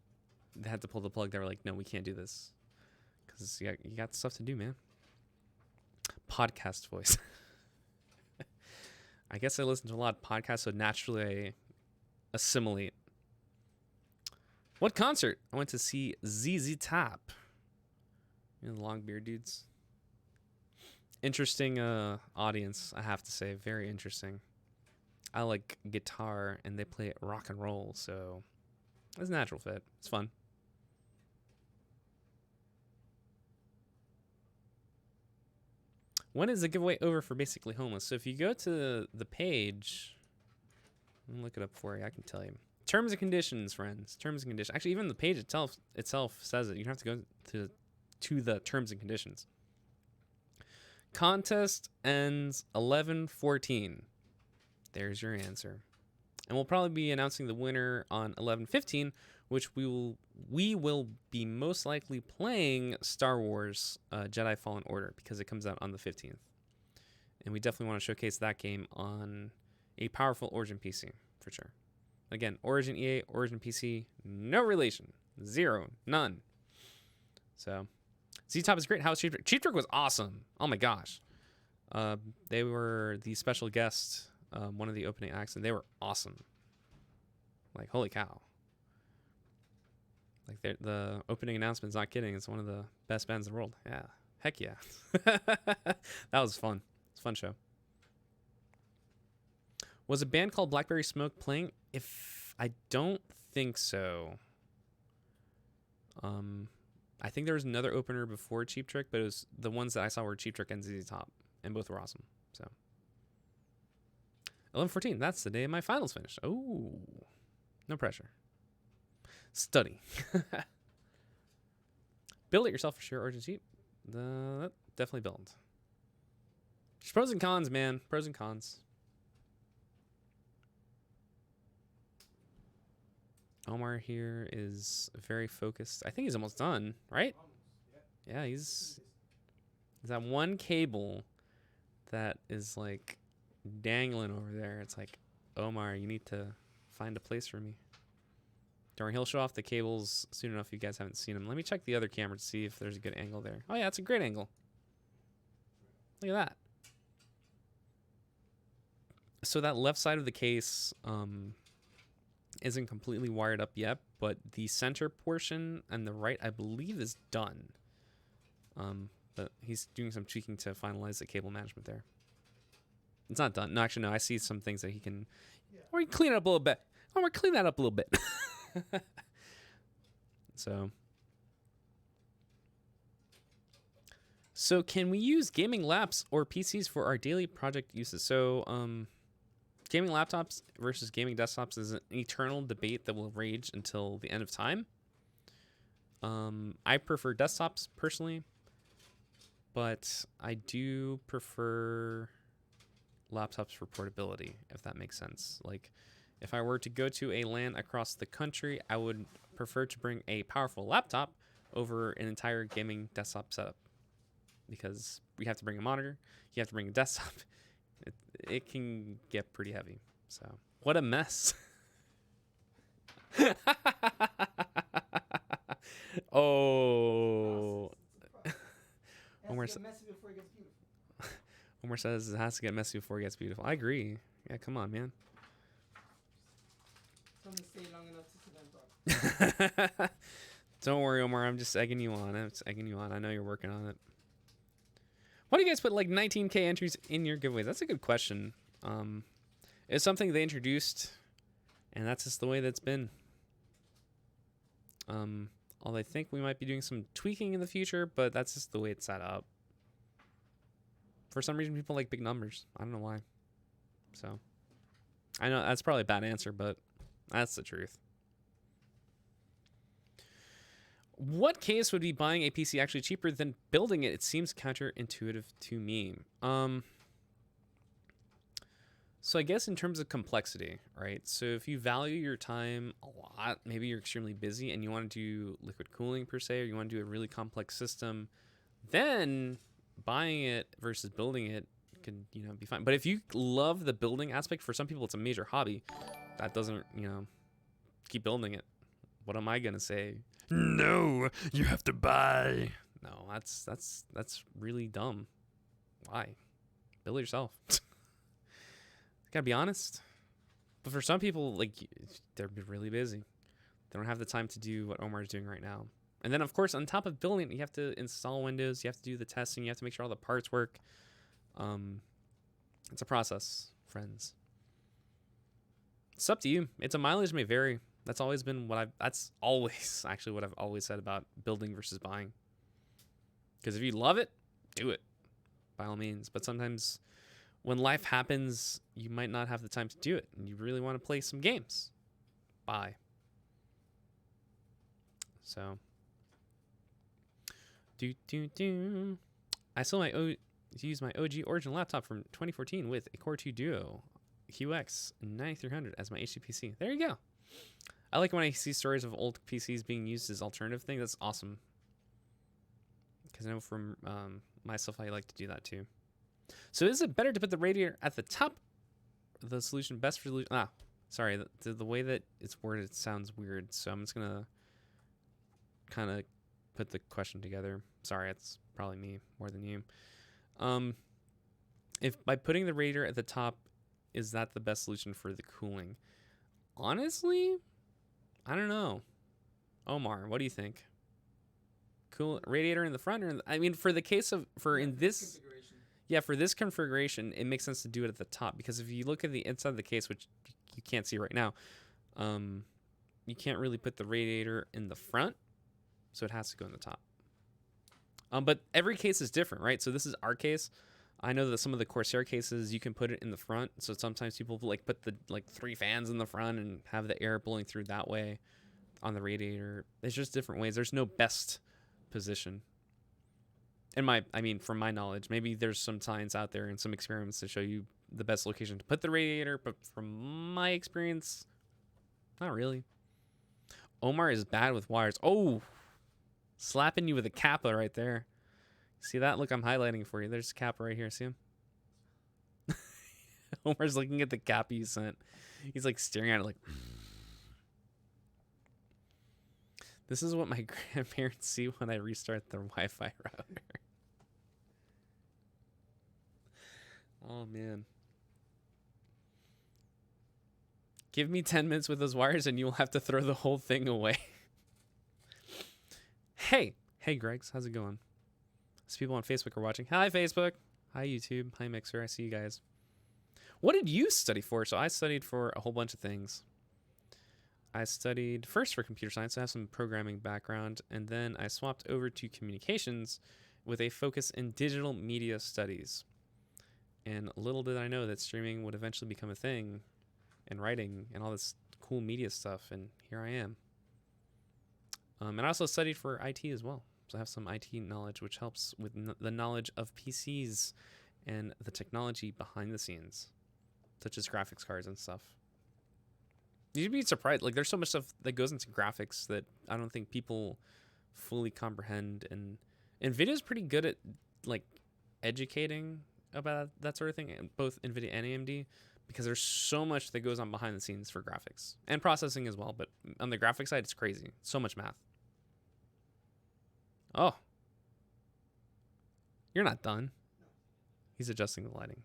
Speaker 1: they had to pull the plug. They were like, "No, we can't do this because you got stuff to do, man." Podcast voice. I guess I listen to a lot of podcasts, so naturally I assimilate. What concert? I went to see ZZ Top. You know, the long beard dudes. Interesting audience, I have to say. Very interesting. I like guitar, and they play rock and roll, so it's a natural fit. It's fun. When is the giveaway over for Basically Homeless? So if you go to the page, let me look it up for you. I can tell you. Terms and conditions, friends. Terms and conditions. Actually, even the page itself says it. You don't have to go to the terms and conditions. Contest ends 11/14. There's your answer. And we'll probably be announcing the winner on 11/15, which we will be most likely playing Star Wars Jedi Fallen Order because it comes out on the 15th. And we definitely want to showcase that game on a powerful Origin PC for sure. Again, Origin EA, Origin PC, no relation. Zero. None. So, Z-Top is great. How was Cheap Trick? Cheap Trick was awesome. Oh my gosh. They were the special guest, one of the opening acts, and they were awesome. Like, holy cow. Like, the opening announcement's not kidding. It's one of the best bands in the world. Yeah. Heck yeah. That was fun. It's a fun show. Was a band called Blackberry Smoke playing? I don't think so. I think there was another opener before Cheap Trick, but it was the ones that I saw were Cheap Trick and ZZ Top, and both were awesome. So 11/14. That's the day my finals finished. Oh, no pressure. Study. Build it yourself for sure. Origin cheap. Definitely build. There's pros and cons, man. Pros and cons. Omar here is very focused. I think he's almost done, right? Yeah, he's that one cable that is like dangling over there. It's like, Omar, you need to find a place for me. Darn, he'll show off the cables soon enough if you guys haven't seen him. Let me check the other camera to see if there's a good angle there. Oh yeah, it's a great angle. Look at that. So that left side of the case, isn't completely wired up yet, but the center portion and the right, I believe, is done. But he's doing some tweaking to finalize the cable management there. It's not done. No, actually, no. I see some things that he can, or he can clean it up a little bit. Or we're clean that up a little bit. So can we use gaming laps or PCs for our daily project uses? So, gaming laptops versus gaming desktops is an eternal debate that will rage until the end of time. I prefer desktops personally, but I do prefer laptops for portability, if that makes sense. Like, if I were to go to a LAN across the country, I would prefer to bring a powerful laptop over an entire gaming desktop setup, because we have to bring a monitor, you have to bring a desktop. It can get pretty heavy. So, what a mess. Oh. Omar says it has to get messy before it gets beautiful. I agree. Yeah, come on, man. Don't worry, Omar. I'm just egging you on. I know you're working on it. Why do you guys put like 19K entries in your giveaways? That's a good question. It's something they introduced, and that's just the way that's been. Although I think we might be doing some tweaking in the future, but that's just the way it's set up. For some reason, people like big numbers. I don't know why. So, I know that's probably a bad answer, but that's the truth. What case would be buying a PC actually cheaper than building it? It seems counterintuitive to me. So I guess in terms of complexity, right? So if you value your time a lot, maybe you're extremely busy and you want to do liquid cooling per se, or you want to do a really complex system, then buying it versus building it could, be fine. But if you love the building aspect, for some people it's a major hobby, that doesn't, keep building it. What am I gonna say? No, you have to buy. No, that's really dumb. Why? Build it yourself. Gotta be honest. But for some people, like, they're really busy. They don't have the time to do what Omar is doing right now. And then, of course, on top of building it, you have to install Windows. You have to do the testing. You have to make sure all the parts work. It's a process, friends. It's up to you. Its a mileage may vary. That's always been that's always actually what I've always said about building versus buying. Because if you love it, do it by all means. But sometimes when life happens, you might not have the time to do it. And you really want to play some games. Buy. So. I still use my OG Origin laptop from 2014 with a Core 2 Duo QX 9300 as my HD PC. There you go. I like when I see stories of old PCs being used as alternative thing. That's awesome. Because I know from myself, I like to do that too. So is it better to put the radiator at the top of the solution? Best for sorry. The way that it's worded, it sounds weird. So I'm just going to kind of put the question together. Sorry, it's probably me more than you. If by putting the radiator at the top, is that the best solution for the cooling? Honestly, I don't know. Omar, what do you think? Cool radiator in the front, or I mean, for the case of for this configuration, it makes sense to do it at the top, because if you look at the inside of the case, which you can't see right now, you can't really put the radiator in the front, so it has to go in the top. But every case is different, right? So this is our case. I know that some of the Corsair cases, you can put it in the front. So sometimes people like put the 3 fans in the front and have the air blowing through that way on the radiator. There's just different ways. There's no best position. From my knowledge, maybe there's some science out there and some experiments to show you the best location to put the radiator. But from my experience, not really. Omar is bad with wires. Oh, slapping you with a kappa right there. See that? Look, I'm highlighting for you. There's a kappa right here. See him? Omar's looking at the kappa you sent. He's like staring at it like. This is what my grandparents see when I restart their Wi-Fi router. Oh, man. Give me 10 minutes with those wires and you'll have to throw the whole thing away. Hey, Gregs, how's it going? So people on Facebook are watching. Hi, Facebook. Hi, YouTube. Hi, Mixer. I see you guys. What did you study for? So I studied for a whole bunch of things. I studied first for computer science. I have some programming background. And then I swapped over to communications with a focus in digital media studies. And little did I know that streaming would eventually become a thing, and writing and all this cool media stuff. And here I am. And I also studied for IT as well. So I have some IT knowledge, which helps with the knowledge of PCs and the technology behind the scenes, such as graphics cards and stuff. You'd be surprised. Like, there's so much stuff that goes into graphics that I don't think people fully comprehend. And NVIDIA's pretty good at, like, educating about that sort of thing, both NVIDIA and AMD, because there's so much that goes on behind the scenes for graphics and processing as well. But on the graphics side, it's crazy. So much math. Oh. You're not done. He's adjusting the lighting.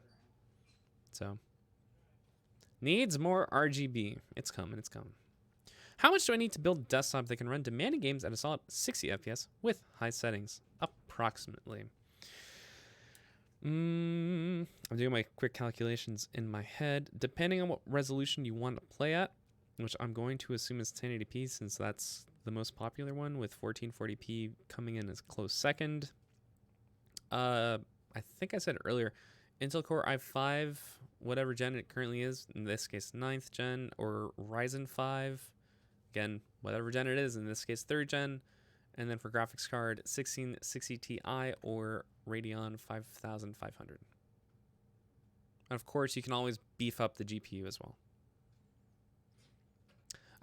Speaker 1: So. Needs more RGB. It's coming. It's coming. How much do I need to build a desktop that can run demanding games at a solid 60 FPS with high settings? Approximately. I'm doing my quick calculations in my head. Depending on what resolution you want to play at, which I'm going to assume is 1080p since that's the most popular one, with 1440p coming in as close second. I think I said earlier, Intel Core i5, whatever gen it currently is, in this case 9th gen, or Ryzen 5, again, whatever gen it is, in this case 3rd gen, and then for graphics card 1660 Ti or Radeon 5500. And of course, you can always beef up the GPU as well.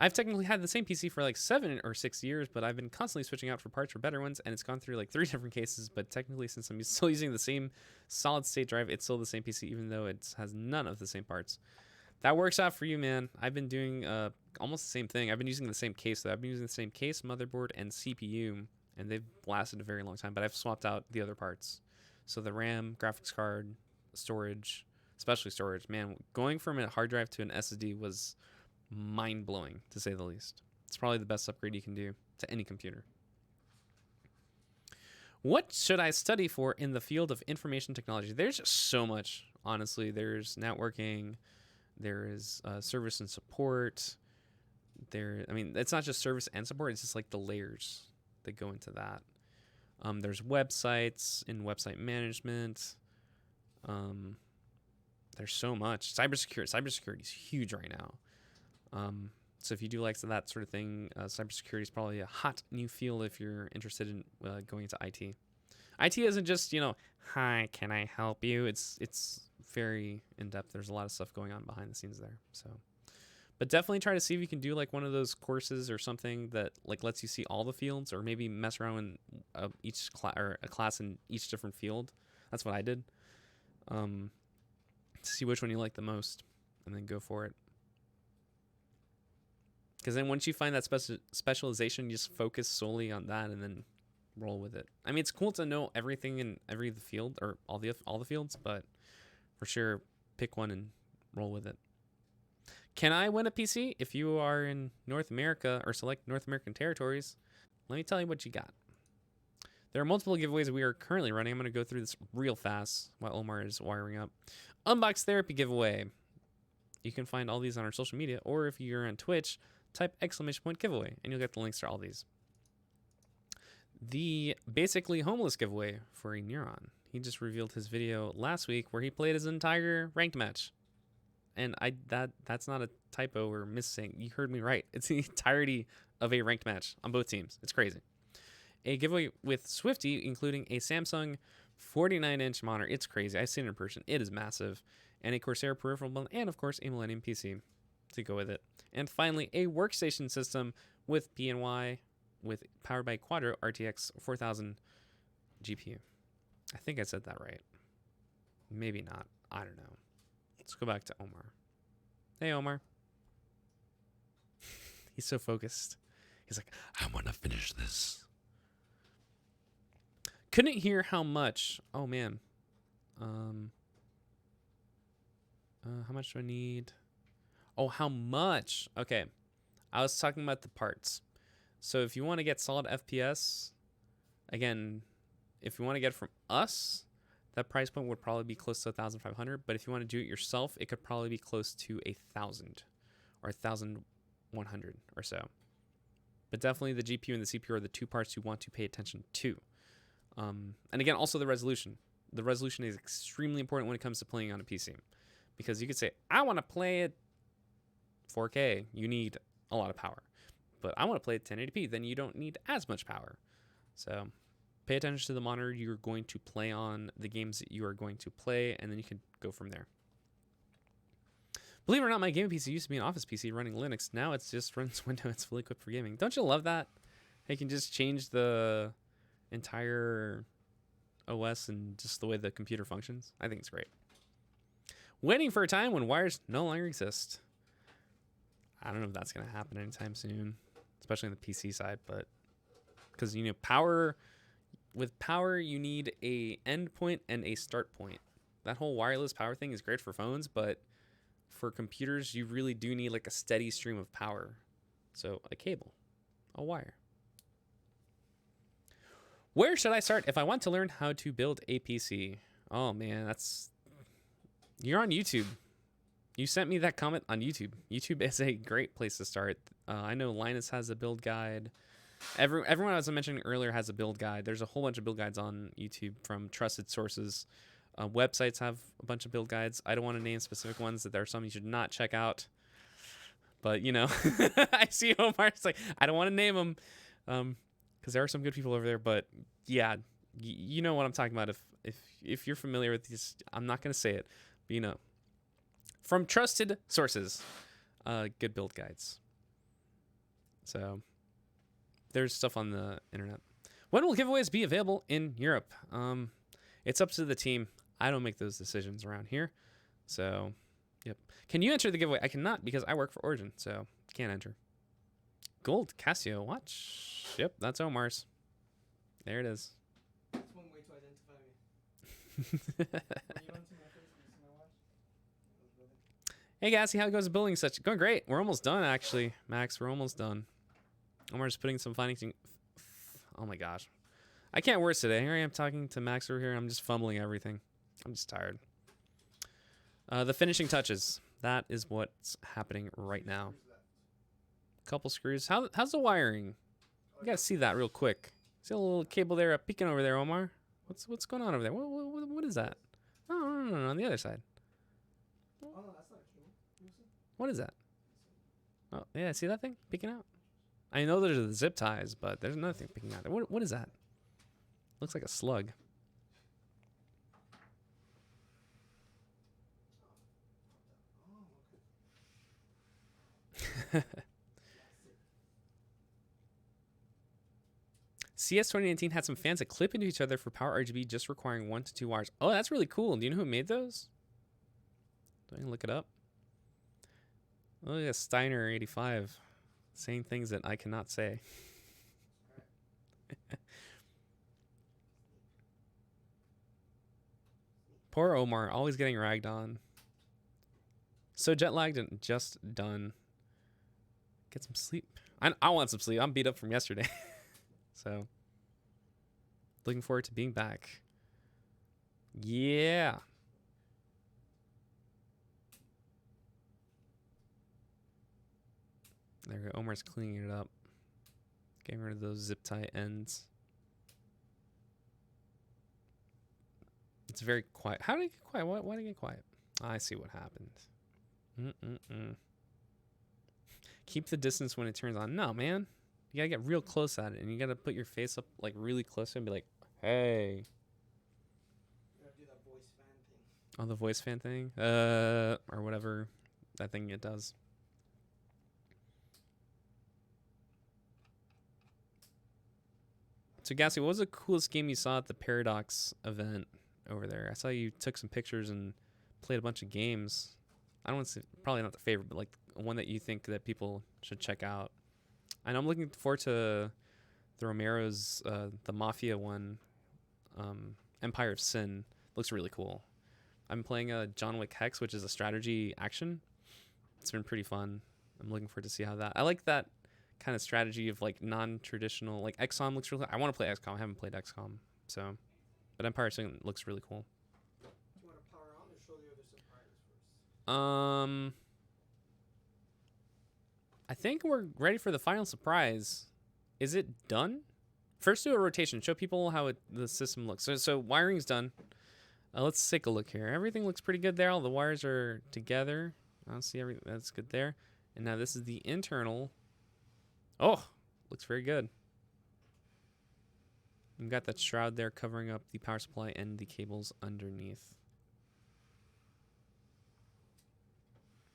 Speaker 1: I've technically had the same PC for like 7 or 6 years, but I've been constantly switching out for parts for better ones, and it's gone through like 3 different cases. But technically, since I'm still using the same solid state drive, it's still the same PC, even though it has none of the same parts. That works out for you, man. I've been doing almost the same thing. I've been using the same case, though. I've been using the same case, motherboard, and CPU, and they've lasted a very long time, but I've swapped out the other parts. So the RAM, graphics card, storage, especially storage. Man, going from a hard drive to an SSD was mind-blowing, to say the least. It's probably the best upgrade you can do to any computer. What should I study for in the field of information technology? There's just so much, honestly. There's networking, there is service and support. I mean, it's not just service and support, it's just like the layers that go into that. There's websites and website management. There's so much. Cybersecurity is huge right now. So if you do like that sort of thing, cybersecurity is probably a hot new field if you're interested in going into IT. IT isn't just, hi, can I help you? It's very in-depth. There's a lot of stuff going on behind the scenes there. So, but definitely try to see if you can do like one of those courses or something that like lets you see all the fields, or maybe mess around in each class or a class in each different field. That's what I did. See which one you like the most, and then go for it. Because then once you find that specialization, you just focus solely on that and then roll with it. I mean, it's cool to know everything in every field, or all the fields, but for sure, pick one and roll with it. Can I win a PC? If you are in North America or select North American territories, let me tell you what you got. There are multiple giveaways we are currently running. I'm going to go through this real fast while Omar is wiring up. Unbox Therapy giveaway. You can find all these on our social media, or if you're on Twitch, type !giveaway and you'll get the links to all these. The Basically Homeless giveaway for a Neuron. He just revealed his video last week where he played his entire ranked match. And that's not a typo or missing. You heard me right. It's the entirety of a ranked match on both teams. It's crazy. A giveaway with Swifty, including a Samsung 49-inch monitor. It's crazy. I've seen it in person. It is massive. And a Corsair peripheral bundle, and of course a Millennium PC to go with it. And finally, a workstation system with PNY with powered by Quadro RTX 4000 GPU. I think I said that right. Maybe not. I don't know. Let's go back to Omar. Hey, Omar. He's so focused. He's like, I want to finish this. Couldn't hear how much. Oh, man. How much do I need? Oh, how much? Okay. I was talking about the parts. So if you want to get solid FPS, again, if you want to get it from us, that price point would probably be close to 1,500. But if you want to do it yourself, it could probably be close to 1,000 or 1,100 or so. But definitely the GPU and the CPU are the two parts you want to pay attention to. And again, also the resolution. The resolution is extremely important when it comes to playing on a PC. Because you could say, I want to play it 4K. You need a lot of power. But I want to play it 1080p. Then you don't need as much power. So pay attention to the monitor you're going to play on, the games that you are going to play, and then you can go from there. Believe it or not, my gaming PC used to be an office PC running Linux. Now it's just runs Windows. It's fully equipped for gaming. Don't you love that? You can just change the entire OS and just the way the computer functions. I think it's great. Waiting for a time when wires no longer exist. I don't know if that's going to happen anytime soon, especially on the PC side, but because, power, with power, you need a end point and a start point. That whole wireless power thing is great for phones, but for computers, you really do need like a steady stream of power. So a cable, a wire. Where should I start if I want to learn how to build a PC? Oh man, you're on YouTube. You sent me that comment on YouTube. YouTube is a great place to start. I know Linus has a build guide. Everyone I was mentioning earlier has a build guide. There's a whole bunch of build guides on YouTube from trusted sources. Websites have a bunch of build guides. I don't want to name specific ones. That there are some you should not check out. But, I see Omar's like, I don't want to name them because there are some good people over there. But, yeah, you know what I'm talking about. If you're familiar with these, I'm not going to say it. But, from trusted sources, good build guides. So there's stuff on the internet. When will giveaways be available in Europe? It's up to the team. I don't make those decisions around here. So, yep. Can you enter the giveaway? I cannot because I work for Origin, so can't enter. Gold Casio watch. Yep, that's Omar's. There it is.
Speaker 2: That's one way to identify me.
Speaker 1: Hey, Gassy, how goes the building such? Going great. We're almost done, actually. Max, we're almost done. Omar's putting some financing. Oh my gosh. I can't worse today. Here I am talking to Max over here. I'm just fumbling everything. I'm just tired. The finishing touches. That is what's happening right now. Couple screws. How's the wiring? You gotta see that real quick. See a little cable there peeking over there, Omar? What's going on over there? What is that? Oh, no, on the other side.
Speaker 2: Oh, no, that's not a cable.
Speaker 1: What is that? Oh, yeah, see that thing peeking out? I know there's the zip ties, but there's another thing peeking out there. What is that? Looks like a slug. CS 2019 had some fans that clip into each other for power RGB, just requiring 1 to 2 wires. Oh, that's really cool. Do you know who made those? Do I look it up? Oh, yeah, Steiner 85 saying things that I cannot say. Poor Omar, always getting ragged on. So jet lagged and just done. Get some sleep. I want some sleep. I'm beat up from yesterday. So, looking forward to being back. Yeah. There we go. Omar's cleaning it up. Getting rid of those zip tie ends. It's very quiet. How did it get quiet? Why did it get quiet? I see what happened. Keep the distance when it turns on. No, man. You gotta get real close at it, and you gotta put your face up like really close and be like, "Hey."
Speaker 2: You gotta do that voice fan thing.
Speaker 1: Oh, the voice fan thing, or whatever that thing it does. So, Gassy, what was the coolest game you saw at the Paradox event over there? I saw you took some pictures and played a bunch of games. I don't want to say, probably not the favorite, but like one that you think that people should check out. And I'm looking forward to the Romero's, the Mafia one, Empire of Sin. Looks really cool. I'm playing John Wick Hex, which is a strategy action. It's been pretty fun. I'm looking forward to see how that. I like that kind of strategy of like non-traditional. Like XCOM looks really. I want to play XCOM. I haven't played XCOM, so. But Empire of Sin looks really cool.
Speaker 2: Do you want to power on or show the other surprises first?
Speaker 1: I think we're ready for the final surprise. Is it done? First, do a rotation. Show people how the system looks. So wiring's done. Let's take a look here. Everything looks pretty good there. All the wires are together. I don't see everything. That's good there. And now this is the internal. Oh, looks very good. We've got that shroud there covering up the power supply and the cables underneath.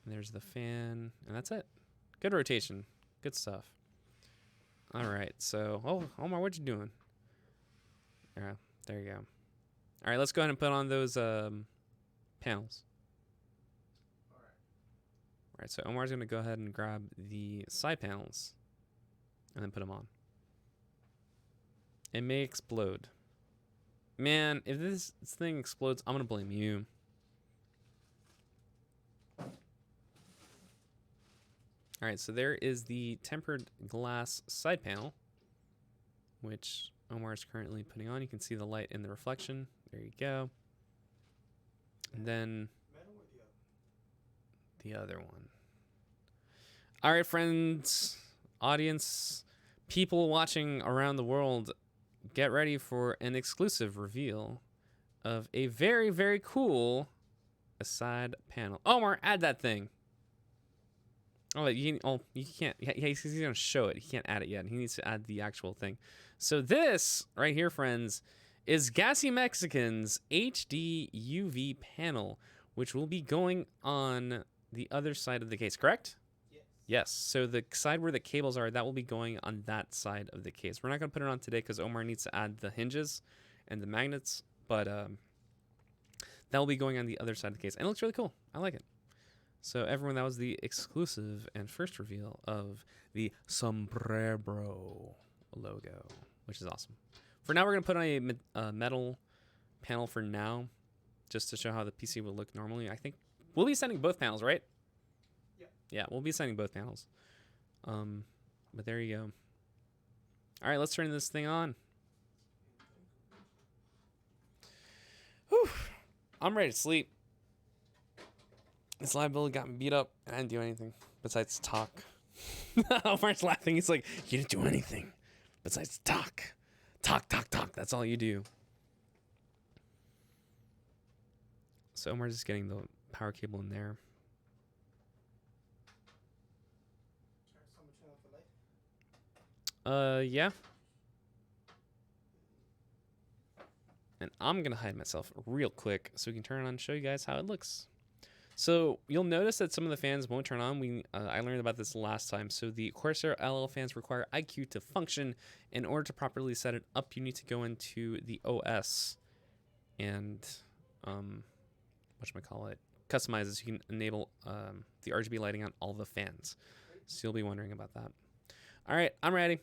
Speaker 1: And there's the fan, and that's it. Good rotation. Good stuff. All right, so, oh, Omar, what you doing? Yeah, there you go. All right, let's go ahead and put on those panels. All right, so Omar's going to go ahead and grab the side panels and then put them on. It may explode. Man, if this thing explodes, I'm going to blame you. All right, so there is the tempered glass side panel, which Omar is currently putting on. You can see the light in the reflection. There you go. And then the other one. All right, friends, audience, people watching around the world, get ready for an exclusive reveal of a very, very cool side panel. Omar, add that thing. Oh, you can't. Yeah, he's going to show it. He can't add it yet. He needs to add the actual thing. So this right here, friends, is Gassy Mexican's HD UV panel, which will be going on the other side of the case, correct?
Speaker 2: Yes.
Speaker 1: Yes. So the side where the cables are, that will be going on that side of the case. We're not going to put it on today because Omar needs to add the hinges and the magnets, but that will be going on the other side of the case. And it looks really cool. I like it. So everyone, that was the exclusive and first reveal of the Sombrero logo, which is awesome. For now, we're going to put on a metal panel for now, just to show how the PC will look normally. I think we'll be sending both panels, right?
Speaker 2: Yeah.
Speaker 1: Yeah, we'll be sending both panels. But there you go. All right, let's turn this thing on. Whew. I'm ready to sleep. This live build got me beat up. I didn't do anything besides talk. Omar's laughing. He's like, you didn't do anything besides talk. Talk, talk, talk. That's all you do. So Omar's just getting the power cable in there. Yeah. And I'm going to hide myself real quick so we can turn it on and show you guys how it looks. So you'll notice that some of the fans won't turn on. I learned about this last time. So the Corsair LL fans require IQ to function. In order to properly set it up, you need to go into the OS and whatchamacallit, customize it so you can enable the RGB lighting on all the fans. So you'll be wondering about that. All right, I'm ready.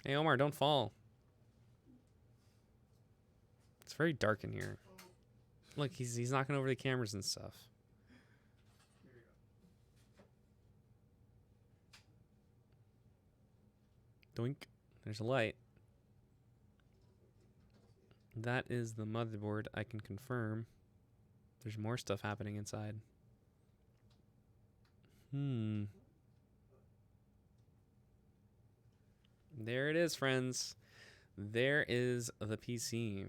Speaker 1: Hey Omar, don't fall. It's very dark in here. Look, he's knocking over the cameras and stuff. Doink. There's a light. That is the motherboard, I can confirm. There's more stuff happening inside. There it is, friends. There is the PC.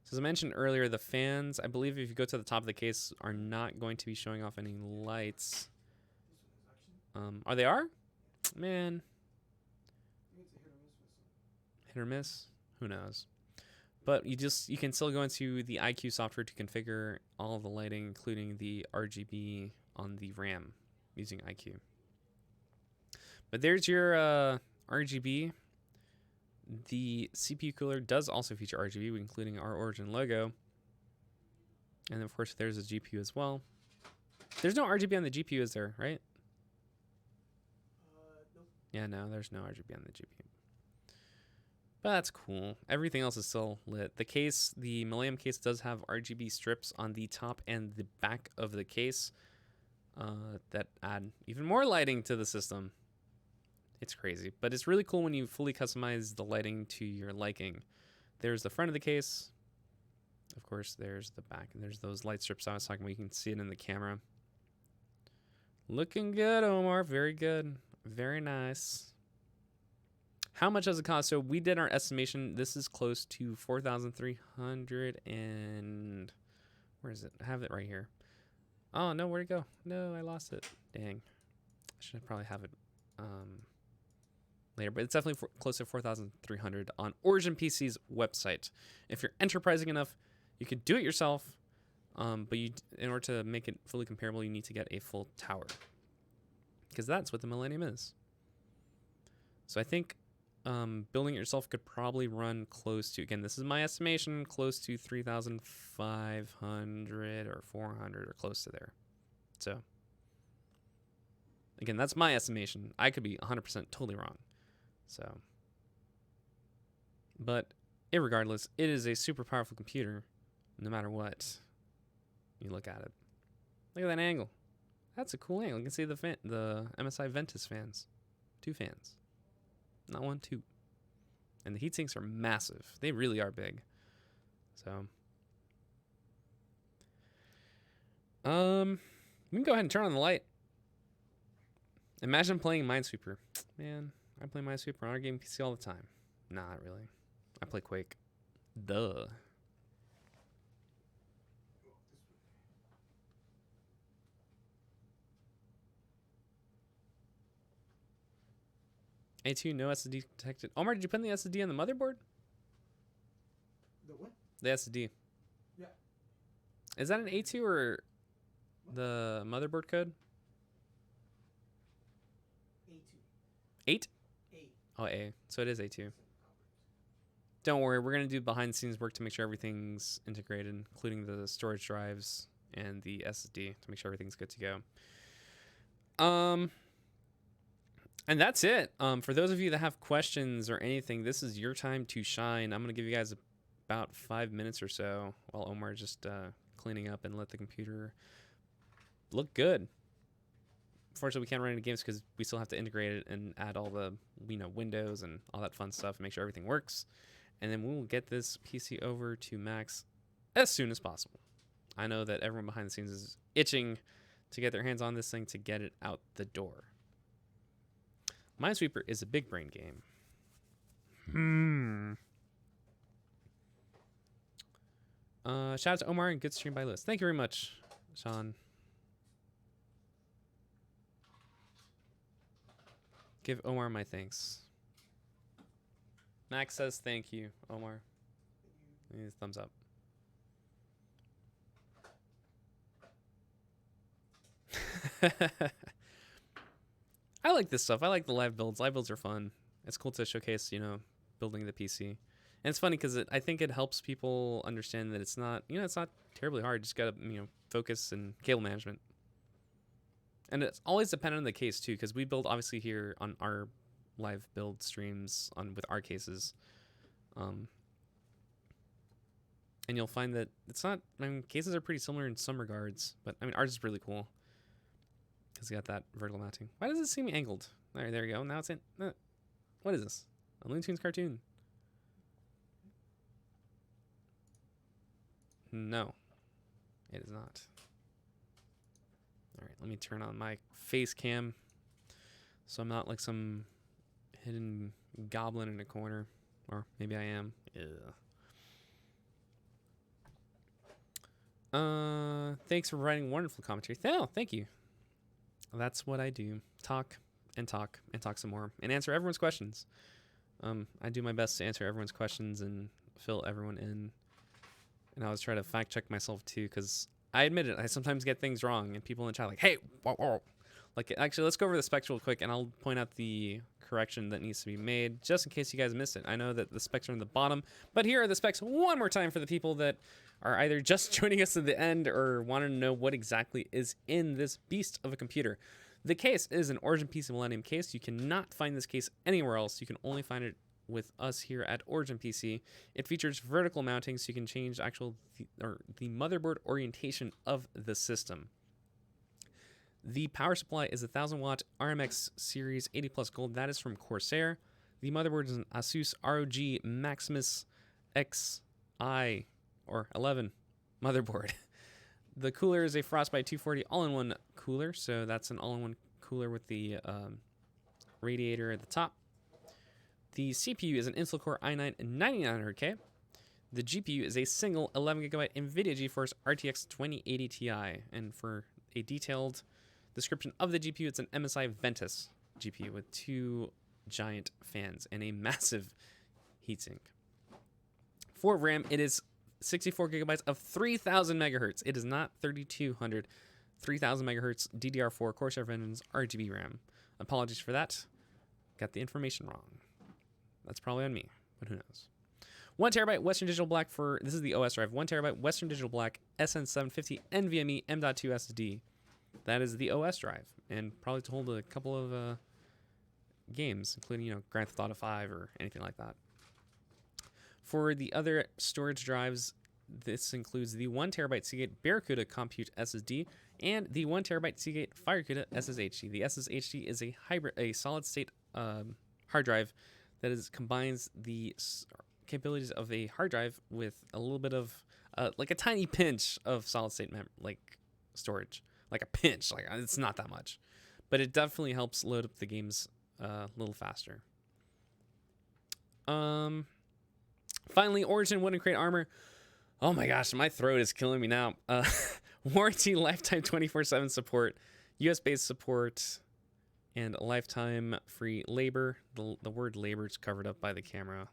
Speaker 1: So as I mentioned earlier, the fans, I believe if you go to the top of the case, are not going to be showing off any lights. Are they are? Man. Hit or miss? Who knows? But you can still go into the IQ software to configure all of the lighting, including the RGB on the RAM using IQ. But there's your RGB. The CPU cooler does also feature RGB, including our Origin logo. And of course, there's a GPU as well. There's no RGB on the GPU, is there, right?
Speaker 2: Nope.
Speaker 1: Yeah, no, there's no RGB on the GPU. But that's cool. Everything else is still lit. The case, the Millennium case, does have RGB strips on the top and the back of the case that add even more lighting to the system. It's crazy, but it's really cool when you fully customize the lighting to your liking. There's the front of the case. Of course, there's the back, and there's those light strips I was talking about. You can see it in the camera. Looking good, Omar. Very good. Very nice. How much does it cost? So we did our estimation. This is close to 4,300 and... Where is it? I have it right here. Oh, no, where'd it go? No, I lost it. Dang. I should probably have it later, but it's definitely close to 4,300 on Origin PC's website. If you're enterprising enough, you could do it yourself, but in order to make it fully comparable, you need to get a full tower, because that's what the Millennium is. So I think building it yourself could probably run close to, again, this is my estimation, close to 3,500 or 400 or close to there. So again, that's my estimation. I could be 100% totally wrong. So, but irregardless, it is a super powerful computer, no matter what you look at it. Look at that angle. That's a cool angle. You can see the MSI Ventus fans. 2 fans. Not 1, 2. And the heat sinks are massive. They really are big. So, we can go ahead and turn on the light. Imagine playing Minesweeper. Man, I play Minesweeper on our game PC all the time. Nah, not really. I play Quake. Duh. A2, no SSD detected. Omar, did you put in the SSD on the motherboard?
Speaker 2: The what?
Speaker 1: The SSD.
Speaker 2: Yeah.
Speaker 1: Is that an A2 or the motherboard code?
Speaker 2: A2.
Speaker 1: 8?
Speaker 2: A.
Speaker 1: Oh, A. So it is A2. Don't worry, we're going to do behind the scenes work to make sure everything's integrated, including the storage drives and the SSD to make sure everything's good to go. And that's it. For those of you that have questions or anything, this is your time to shine. I'm going to give you guys about 5 minutes or so while Omar just cleaning up and let the computer look good. unfortunately, we can't run any games because we still have to integrate it and add all the windows and all that fun stuff and make sure everything works. And then we will get this PC over to Max as soon as possible. I know that everyone behind the scenes is itching to get their hands on this thing to get it out the door. Minesweeper is a big brain game. Shout out to Omar and good stream by Lewis. Thank you very much, Sean. Give Omar my thanks. Max says thank you, Omar. His thumbs up. I like this stuff. I like the live builds. Live builds are fun. It's cool to showcase, building the PC. And it's funny because I think it helps people understand that it's not, it's not terribly hard. You just got to, focus and cable management. And it's always dependent on the case too, because we build obviously here on our live build streams with our cases. And you'll find that it's not, cases are pretty similar in some regards, but ours is really cool. Because you got that vertical mounting. Why does it seem angled? There you go. Now it's in. What is this? A Looney Tunes cartoon? No, it is not. All right, let me turn on my face cam so I'm not like some hidden goblin in a corner. Or maybe I am. Thanks for writing wonderful commentary. Thank you. That's what I do. Talk and talk and talk some more and answer everyone's questions. I do my best to answer everyone's questions and fill everyone in. And I always try to fact check myself too, because I admit it, I sometimes get things wrong and people in the chat like, hey, whoa. Like, actually, let's go over the specs real quick and I'll point out the correction that needs to be made just in case you guys missed it. I know that the specs are in the bottom, but here are the specs one more time for the people that are either just joining us at the end or want to know what exactly is in this beast of a computer. The case is an Origin PC Millennium case. You cannot find this case anywhere else. You can only find it with us here at Origin PC. It features vertical mounting, so you can change the motherboard orientation of the system. The power supply is a 1000 watt RMX Series 80 Plus Gold. That is from Corsair. The motherboard is an Asus ROG Maximus Xi or 11 motherboard. The cooler is a Frostbite 240 all-in-one cooler, so that's an all-in-one cooler with the radiator at the top. The CPU is an Intel Core i9 9900K. The GPU is a single 11GB NVIDIA GeForce RTX 2080 Ti. And for a detailed description of the GPU, it's an MSI Ventus GPU with 2 giant fans and a massive heatsink. For RAM, it is 64GB of 3000 megahertz. It is not 3200. 3000 megahertz DDR4 Corsair Vengeance RGB RAM. Apologies for that. Got the information wrong. That's probably on me, but who knows. 1TB Western Digital Black this is the OS drive. 1TB Western Digital Black SN750 NVMe M.2 SSD. That is the OS drive, and probably to hold a couple of games, including Grand Theft Auto 5 or anything like that. For the other storage drives, this includes the 1TB Seagate Barracuda Compute SSD and the 1TB Seagate Firecuda SSHD. The SSHD is a solid-state hard drive that combines the capabilities of a hard drive with a little bit of like a tiny pinch of solid-state storage. Like a pinch, like it's not that much, but it definitely helps load up the games a little faster. Finally, Origin Wooden Crate Armor. Oh my gosh, my throat is killing me now. Warranty, lifetime 24/7 support, US-based support, and lifetime free labor. The word labor is covered up by the camera.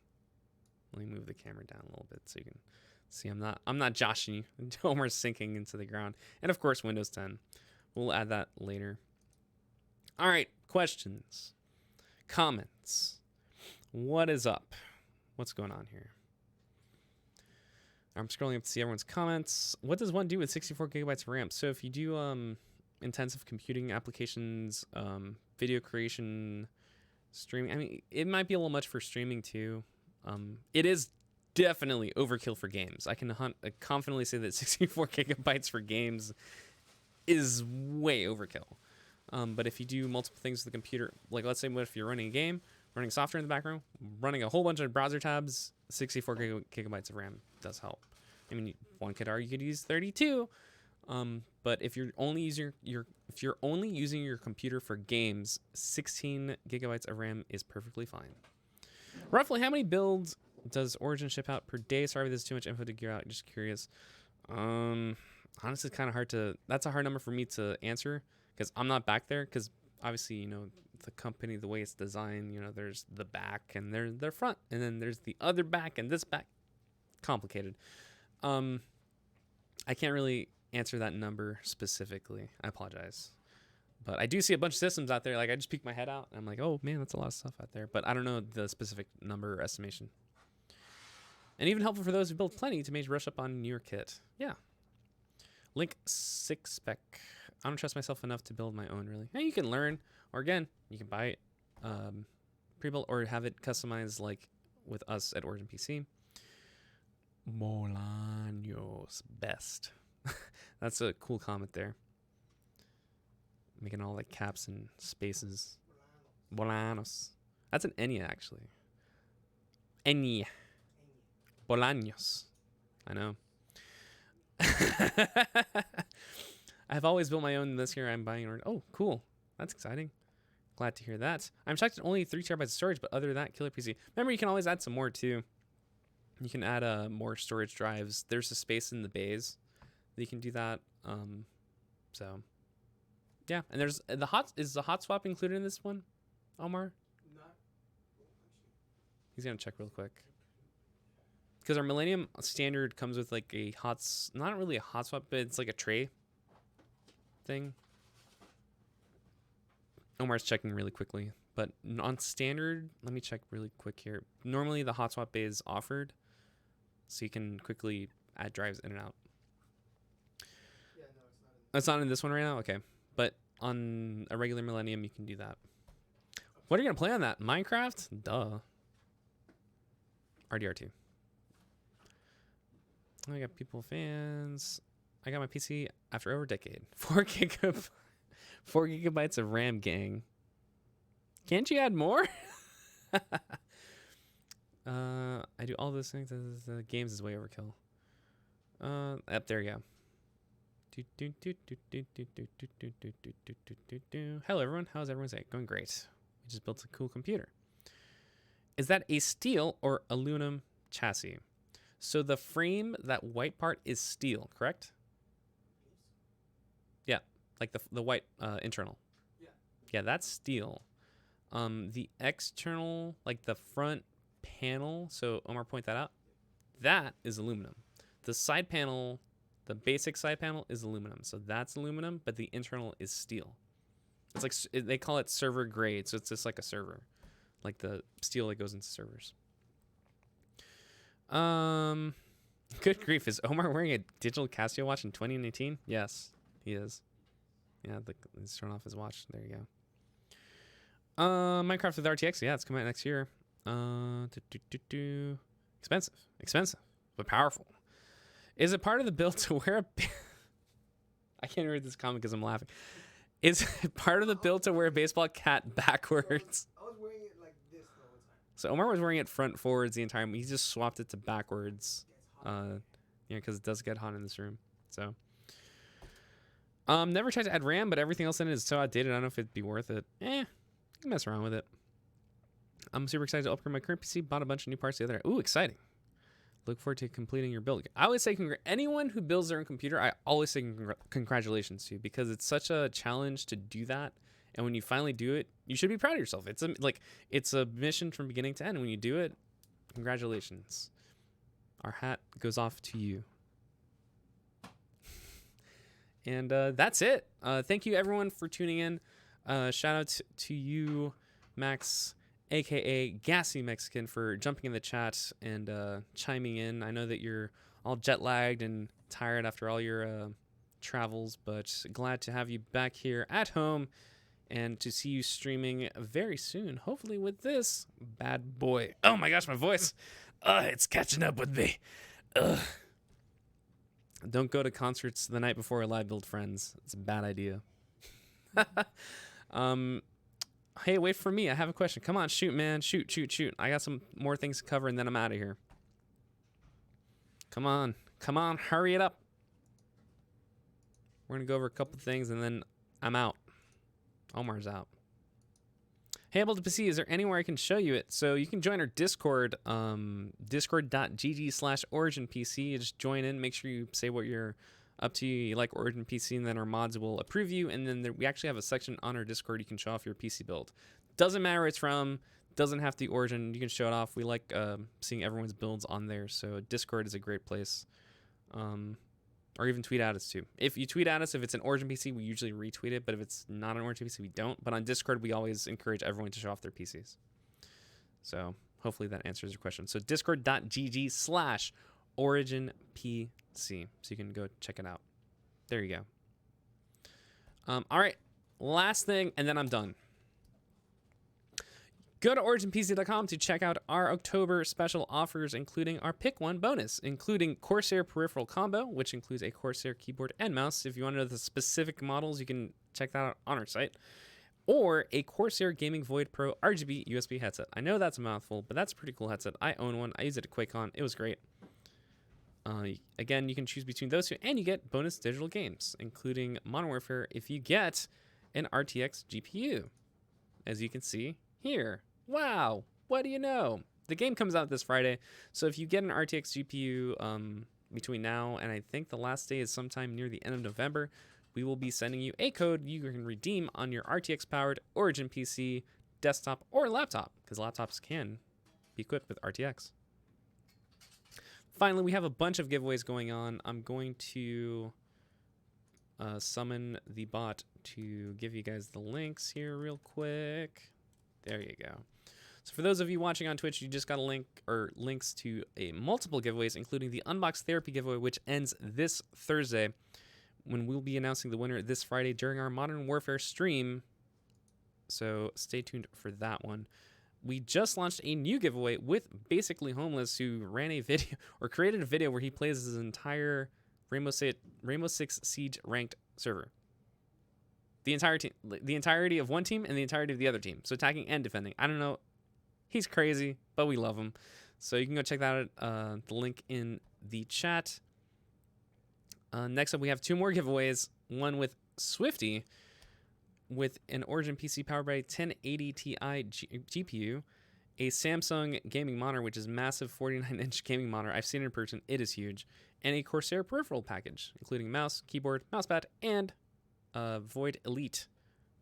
Speaker 1: Let me move the camera down a little bit so you can see I'm not joshing you. Homer's sinking into the ground. And of course, Windows 10. We'll add that later. All right, questions, comments. What is up? What's going on here? I'm scrolling up to see everyone's comments. What does one do with 64 gigabytes of RAM? So if you do intensive computing applications, video creation, streaming, it might be a little much for streaming too. It is definitely overkill for games. I can confidently say that 64 gigabytes for games is way overkill. But if you do multiple things with the computer, like let's say what if you're running a game, running software in the background, running a whole bunch of browser tabs, 64 gigabytes of RAM does help. I mean, one could argue you could use 32. But if you're only using your computer for games, 16 gigabytes of RAM is perfectly fine. Roughly how many builds does Origin ship out per day? Sorry if this is too much info to gear out. Just curious. Honestly, it's kind of hard to. That's a hard number for me to answer because I'm not back there. Because obviously, you know, the company, the way it's designed, you know, there's the back and there's their front, and then there's the other back and this back. Complicated. I can't really answer that number specifically. I apologize. But I do see a bunch of systems out there. Like, I just peek my head out, and I'm like, oh, man, that's a lot of stuff out there. But I don't know the specific number or estimation. And even helpful for those who build plenty to maybe rush up on your kit. Yeah. Link 6 spec. I don't trust myself enough to build my own, really. Yeah, you can learn. Or, again, you can buy it pre-built or have it customized like with us at Origin PC. Bolaños best. That's a cool comment there. Making all like caps and spaces. Bolaños. That's an Enya, actually. Enya. Bolaños. I know. I've always built my own. This year I'm buying an. Oh, cool. That's exciting. Glad to hear that. I'm shocked at only 3 terabytes of storage, but other than that, killer PC. Remember, you can always add some more too. You can add more storage drives. There's a space in the bays that you can do that. So yeah, and there's is the hot swap included in this one, Omar? He's gonna check real quick. Because our Millennium standard comes with like a not really a hot swap, but it's like a tray thing. Omar's checking really quickly, but on standard, let me check really quick here. Normally the hot swap bay is offered, so you can quickly add drives in and out. Yeah, no, it's not in this one right now? Okay. But on a regular Millennium, you can do that. What are you going to play on that? Minecraft? Duh. RDR2. I got people fans. I got my PC after over a decade. 4 gigabytes of RAM, gang. Can't you add more? I do all those things. The games is way overkill. Up there you go. Hello everyone, how's everyone's day? Going great. We just built a cool computer. Is that a steel or aluminum chassis? So the frame, that white part is steel, correct? Yeah, like the white internal. Yeah, that's steel. The external, like the front panel, so Omar point that out, that is aluminum. The side panel, the basic side panel is aluminum, so that's aluminum, but the internal is steel. It's like they call it server grade, so it's just like a server, like the steel that goes into servers. Good grief, is Omar wearing a digital Casio watch in 2019? Yes, he is. Yeah, let's turn off his watch. There you go. Minecraft with RTX, yeah, it's coming out next year. Expensive, but powerful. Is it part of the build to wear a... I can't read this comment because I'm laughing. Is it part of the build to wear a baseball cap backwards?
Speaker 2: I was wearing it like this the whole time.
Speaker 1: So Omar was wearing it front forwards the entire time. He just swapped it to backwards. Yeah, because it does get hot in this room. So, never tried to add RAM, but everything else in it is so outdated. I don't know if it'd be worth it. You can mess around with it. I'm super excited to upgrade my current PC. Bought a bunch of new parts the other day. Ooh, exciting. Look forward to completing your build. I always say anyone who builds their own computer, I always say congratulations to you, because it's such a challenge to do that. And when you finally do it, you should be proud of yourself. It's a mission from beginning to end. When you do it, congratulations. Our hat goes off to you. And that's it. Thank you everyone for tuning in. Shout out to you, Max, aka Gassy Mexican, for jumping in the chat and chiming in. I know that you're all jet lagged and tired after all your travels, but glad to have you back here at home and to see you streaming very soon, hopefully with this bad boy. Oh my gosh, my voice. It's catching up with me. Don't go to concerts the night before a live build, friends. It's a bad idea. Hey, wait for me. I have a question. Come on, shoot, man. Shoot. I got some more things to cover, and then I'm out of here. Come on. Hurry it up. We're going to go over a couple things, and then I'm out. Omar's out. Hey, Able to PC, is there anywhere I can show you it? So you can join our Discord, discord.gg/OriginPC. You just join in. Make sure you say what you're up to. You like Origin PC, and then our mods will approve you. And then we actually have a section on our Discord you can show off your PC build. Doesn't matter where it's from. Doesn't have to be Origin. You can show it off. We like seeing everyone's builds on there. So Discord is a great place. Or even tweet at us too. If you tweet at us, if it's an Origin PC, we usually retweet it. But if it's not an Origin PC, we don't. But on Discord, we always encourage everyone to show off their PCs. So hopefully that answers your question. So discord.gg/OriginPC. So you can go check it out. There you go. All right. Last thing, and then I'm done. Go to originpc.com to check out our October special offers, including our Pick One bonus, including Corsair Peripheral Combo, which includes a Corsair keyboard and mouse. If you want to know the specific models, you can check that out on our site. Or a Corsair Gaming Void Pro RGB USB headset. I know that's a mouthful, but that's a pretty cool headset. I own one. I used it at QuakeCon. It was great. Again, you can choose between those two, and you get bonus digital games, including Modern Warfare, if you get an RTX GPU, as you can see here. Wow, what do you know? The game comes out this Friday, so if you get an RTX GPU between now and I think the last day is sometime near the end of November, we will be sending you a code you can redeem on your RTX-powered Origin PC, desktop, or laptop, because laptops can be equipped with RTX. Finally, we have a bunch of giveaways going on. I'm going to summon the bot to give you guys the links here real quick. There you go. So for those of you watching on Twitch, you just got a link or links to multiple giveaways, including the Unbox Therapy giveaway, which ends this Thursday, when we'll be announcing the winner this Friday during our Modern Warfare stream. So stay tuned for that one. We just launched a new giveaway with Basically Homeless, who ran a video or created a video where he plays his entire Rainbow Six Siege ranked server. The entire team, the entirety of one team and the entirety of the other team. So attacking and defending. I don't know. He's crazy, but we love him. So you can go check that out. The link in the chat. Next up, we have two more giveaways. One with Swifty, with an Origin PC powered by a 1080 Ti GPU, a Samsung gaming monitor, which is massive 49-inch gaming monitor. I've seen it in person. It is huge. And a Corsair peripheral package, including mouse, keyboard, mousepad, and Void Elite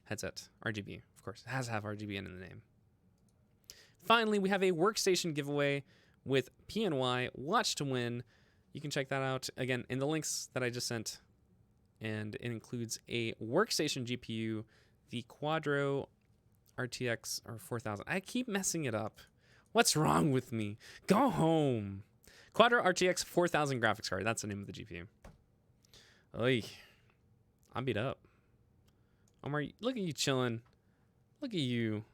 Speaker 1: headset. RGB, of course. It has to have RGB in the name. Finally, we have a workstation giveaway with PNY. Watch to win. You can check that out, again, in the links that I just sent. And it includes a workstation GPU, the Quadro RTX or 4000. I keep messing it up. What's wrong with me? Go home. Quadro RTX 4000 graphics card. That's the name of the GPU. Oy. I'm beat up. Omar, look at you chilling. Look at you.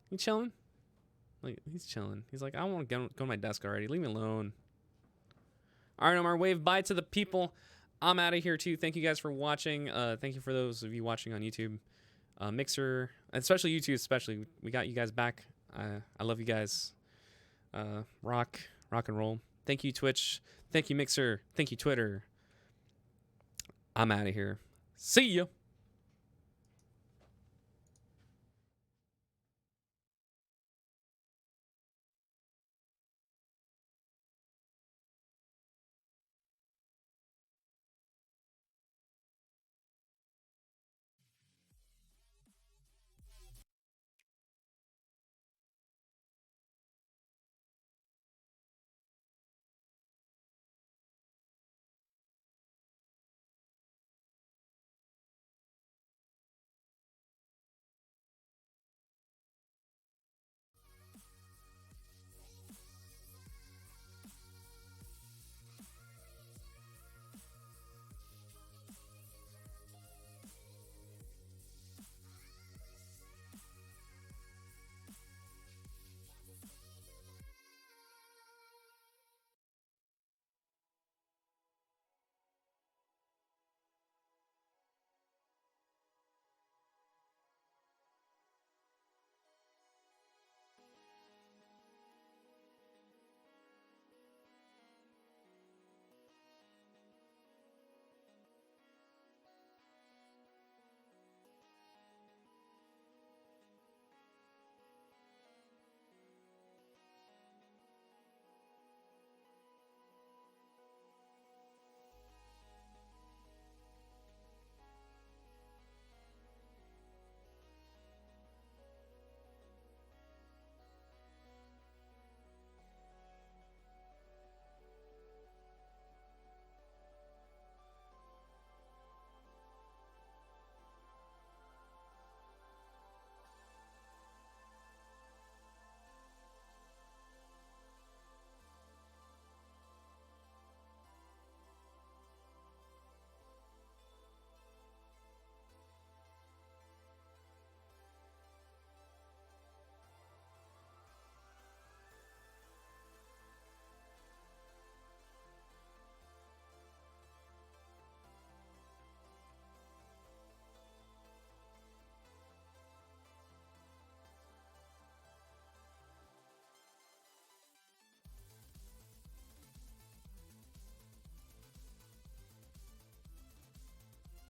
Speaker 1: You chilling? Like, he's chilling. He's like, I want to go to my desk already. Leave me alone. All right, Omar, wave bye to the people. I'm out of here, too. Thank you guys for watching. Thank you for those of you watching on YouTube. Mixer, especially YouTube, especially. We got you guys back. I love you guys. Rock and roll. Thank you, Twitch. Thank you, Mixer. Thank you, Twitter. I'm out of here. See ya.